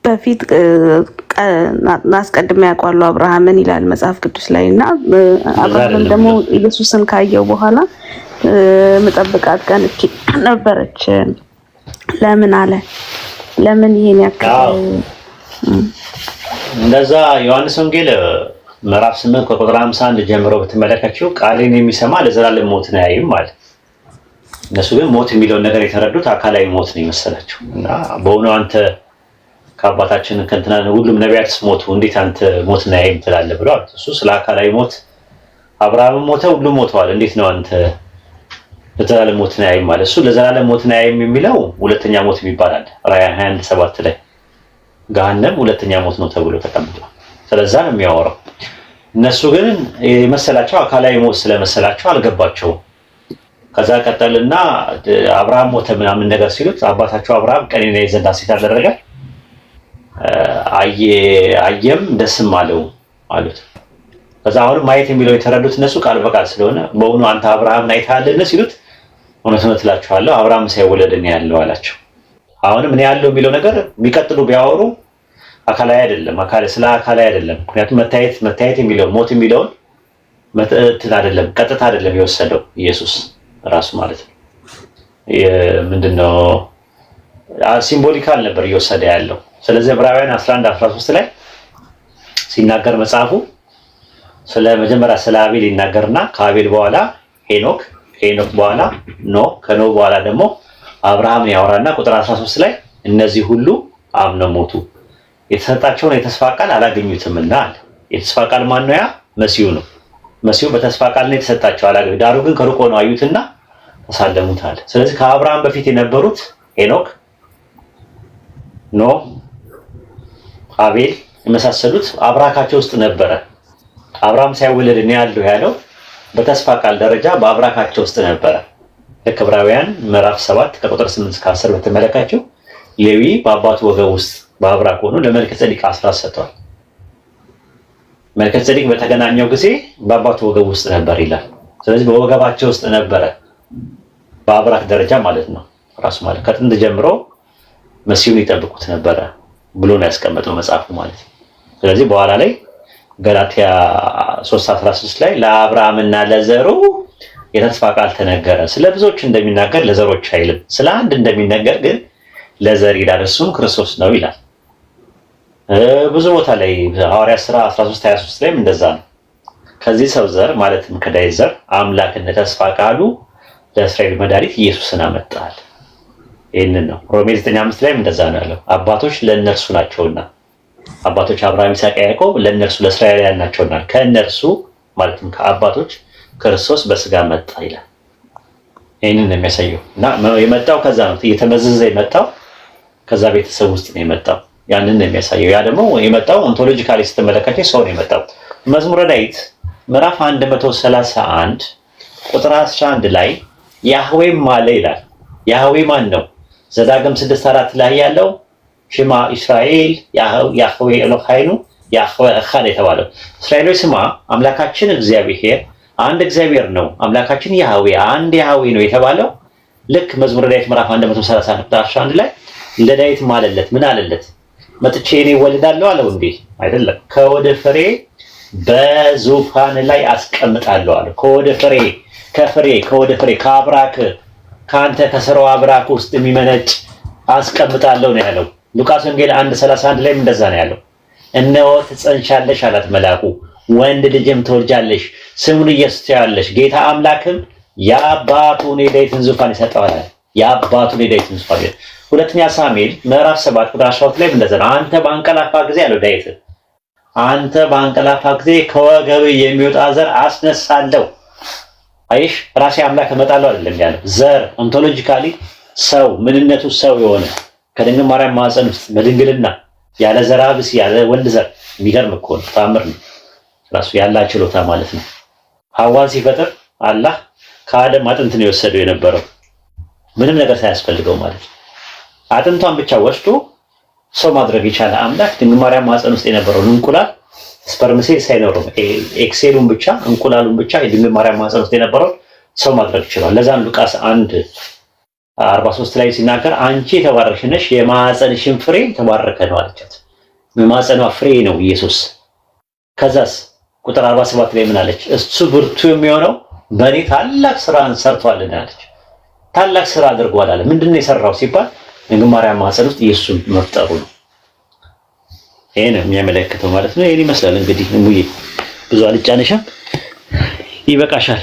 በፊት አስቀድሜ ያውቃለሁ አብርሃምን ይላል መጽሐፍ ቅዱስ ላይ እና አብርሃም ደግሞ ኢየሱስን ካየው በኋላ መጠበቃት ቀን ነበረች። ለምን አለ? ለምን ይሄን ያክል እንደዛ? ዮሐንስ ወንጌል ምዕራፍ 8 ከቁጥር 51 ጀምሮ ብትመለከቱ ቃሌን የሚሰማ ለዘላለም ሞትን አያይም ማለት። እነሱ ግን ሞት የሚለውን ነገር የተረዱት አካላዊ ሞት ነው ይመስላቸው እና በእውኑ አንተ ከአባታችን ከእንትና ሁሉም ነቢያትስ ሞቱ፣ እንዴት አንተ ሞትን አያይም ትላለህ ብለው አሉት። እሱ ስለ አካላዊ ሞት አብርሃም ሞተ፣ ሁሉም ሞተዋል፣ እንዴት ነው አንተ ለዘላለም ሞትን አያይም ማለት? እሱ ለዘላለም ሞትን አያይም የሚለው ሁለተኛ ሞት የሚባል አለ። ራዕይ 21:7 ላይ ገሃነም ሁለተኛ ሞት ነው ተብሎ ተቀምጧል። ስለዛ ነው የሚያወራው። እነሱ ግን የመሰላቸው አካላዊ ሞት ስለመሰላቸው አልገባቸውም። ከዛ ቀጠልና አብርሃም ሞተ ምናምን ነገር ሲሉት አባታቸው አብርሃም ቀኔን ያይ ዘንድ ሐሴት አደረገ፣ አየም ደስም አለው አሉት። ከዛ አሁንም ማየት የሚለው የተረዱት እነሱ ቃል በቃል ስለሆነ በእውኑ አንተ አብርሃምን አይተሃልን ሲሉት እውነት እውነት እላችኋለሁ አብርሃም ሳይወለድ እኔ ያለው አላቸው። አሁንም እኔ ያለው የሚለው ነገር ቢቀጥሉ ቢያወሩ አካላዊ አይደለም፣ ስለ አካላዊ አይደለም። ምክንያቱም መታየት የሚለው ሞት የሚለውን እንትን አይደለም፣ ቀጥታ አይደለም የወሰደው ኢየሱስ ራሱ ማለት ነው። ምንድነው ሲምቦሊካል ነበር እየወሰደ ያለው። ስለዚህ ዕብራውያን 11:13 ላይ ሲናገር መጽሐፉ ስለ መጀመሪያ ስለ አቤል ይናገርና ከአቤል በኋላ ሄኖክ፣ ከሄኖክ በኋላ ኖህ፣ ከኖህ በኋላ ደግሞ አብርሃምን ያወራና ቁጥር 13 ላይ እነዚህ ሁሉ አምነው ሞቱ፣ የተሰጣቸውን የተስፋ ቃል አላገኙትምና አለ። የተስፋ ቃል ማን ነው? ያ መሲሁ ነው። መሲሁ በተስፋ ቃል ነው የተሰጣቸው፣ አላገኙ። ዳሩ ግን ከሩቅ ሆነው አዩትና ተሳለሙት አለ። ስለዚህ ከአብርሃም በፊት የነበሩት ሄኖክ፣ ኖህ፣ አቤል የመሳሰሉት አብራካቸው ውስጥ ነበረ። አብርሃም ሳይወለድ ነው ያለው በተስፋ ቃል ደረጃ በአብራካቸው ውስጥ ነበረ። ልክ ዕብራውያን ምዕራፍ 7 ከቁጥር 8 እስከ 10 በተመለከታቸው ሌዊ በአባቱ ወገብ ውስጥ በአብራክ ሆኖ ለመልከጼዴቅ አስራት ሰጥቷል። መልከጼዴቅ በተገናኘው ጊዜ በአባቱ ወገብ ውስጥ ነበር ይላል። ስለዚህ በወገባቸው ውስጥ ነበረ፣ በአብራክ ደረጃ ማለት ነው። ራሱ ማለት ከጥንት ጀምሮ መሲሁን ይጠብቁት ነበረ ብሎ ነው ያስቀመጠው መጽሐፉ ማለት ነው። ስለዚህ በኋላ ላይ ገላትያ 3:13 ላይ ለአብርሃምና ለዘሩ የተስፋ ቃል ተነገረ። ስለ ብዙዎች እንደሚናገር ለዘሮች አይልም፣ ስለ አንድ እንደሚነገር ግን ለዘር ይላል፣ እሱም ክርስቶስ ነው ይላል። ብዙ ቦታ ላይ ሐዋርያት ሥራ 13:23 ላይም እንደዛ ነው። ከዚህ ሰው ዘር ማለትም ከዳዊት ዘር አምላክነት ተስፋ ቃሉ ለእስራኤል መድኃኒት ኢየሱስን አመጣል። ይህንን ነው ሮሜ 9:5 ላይም እንደዛ ነው ያለው። አባቶች ለእነርሱ ናቸውና አባቶች አብርሃም፣ ይስሐቅ፣ ያዕቆብ ለእነርሱ ለእስራኤላውያን ናቸውና ከእነርሱ ማለትም ከአባቶች ክርስቶስ በስጋ መጣ ይላል። ይህንን ነው የሚያሳየው። እና የመጣው ከዛ ነው፣ እየተመዘዘ የመጣው ከዛ ቤተሰብ ውስጥ ነው የመጣው። ያንን ነው የሚያሳየው። ያ ደግሞ የመጣው ኦንቶሎጂካሊ ስትመለከተው ሰው ነው የመጣው። መዝሙረ ዳዊት ምዕራፍ 131 ቁጥር 11 ላይ ያህዌም አለ ይላል። ያህዌ ማን ነው? ዘዳግም 6:4 ላይ ያለው ሽማ እስራኤል ያህዌ ኤሎሃይኑ ያህዌ እኻድ የተባለው እስራኤሎች ስማ አምላካችን እግዚአብሔር አንድ እግዚአብሔር ነው፣ አምላካችን ያህዌ አንድ ያህዌ ነው የተባለው ልክ መዝሙረ ዳዊት ምዕራፍ 131 ቁጥር 11 ላይ እንደ ዳዊት ማለለት ምን አለለት? መጥቼ እኔ እወልዳለሁ አለው እንዴ? አይደለም። ከወደ ፍሬ በዙፋን ላይ አስቀምጣለሁ አለ። ከወደ ፍሬ ከወደ ፍሬ ከአብራክ ከአንተ ከስራው አብራክ ውስጥ የሚመነጭ አስቀምጣለሁ ነው ያለው። ሉቃስ ወንጌል 1:31 ላይ እንደዛ ነው ያለው። እነሆ ትጸንሻለሽ አላት መልአኩ፣ ወንድ ልጅም ትወልጃለሽ፣ ስሙን ኢየሱስ ትዪዋለሽ፣ ጌታ አምላክም የአባቱን የዳዊትን ዙፋን ይሰጠዋል። የአባቱን የዳዊትን ዙፋን። ሁለተኛ ሳሙኤል ምዕራፍ 7 ቁጥር 12 ላይ እንደዛ ነው። አንተ በአንቀላፋ ጊዜ አለው ዳዊት፣ አንተ በአንቀላፋ ጊዜ ከወገብ የሚወጣ ዘር አስነሳለሁ። አይሽ ራሴ አምላክ እመጣለሁ አይደለም ያለው። ዘር ኦንቶሎጂካሊ ሰው ምንነቱ ሰው የሆነ ከድንግል ማርያም ማህፀን ውስጥ በድንግልና ያለ ዘር ብስ ያለ ወንድ ዘር። የሚገርም እኮ ነው፣ ታምር ነው ራሱ ያላ ችሎታ ማለት ነው። ሐዋን ሲፈጥር አላህ ከአደም አጥንት ነው የወሰደው የነበረው ምንም ነገር ሳያስፈልገው ማለት ነው። አጥንቷን ብቻ ወስዶ ሰው ማድረግ የቻለ አምላክ ድንግል ማርያም ማህፀን ውስጥ የነበረውን እንቁላል ስፐርም ሴል ሳይኖረው ኤክሴሉን ብቻ እንቁላሉን ብቻ የድንግል ማርያም ማህፀን ውስጥ የነበረውን ሰው ማድረግ ይችላል። ለዛም ሉቃስ 1:43 ላይ ሲናገር አንቺ የተባረክሽ ነሽ፣ የማህፀንሽን ፍሬ የተባረከ ነው አለቻት። የማህፀኗ ፍሬ ነው ኢየሱስ። ከዛስ ቁጥር 47 ላይ ምን አለች? እሱ ብርቱ የሚሆነው በእኔ ታላቅ ስራን ሰርቷልና አለች። ታላቅ ስራ አድርጓል አለ። ምንድነው የሰራው ሲባል ድንግል ማርያም ማህፀን ውስጥ ኢየሱስን መፍጠሩ ነው። ይሄ ነው የሚያመለክተው ማለት ነው። ይሄን ይመስላል እንግዲህ። እሙዬ ብዙ አልጫነሽም፣ ይበቃሻል።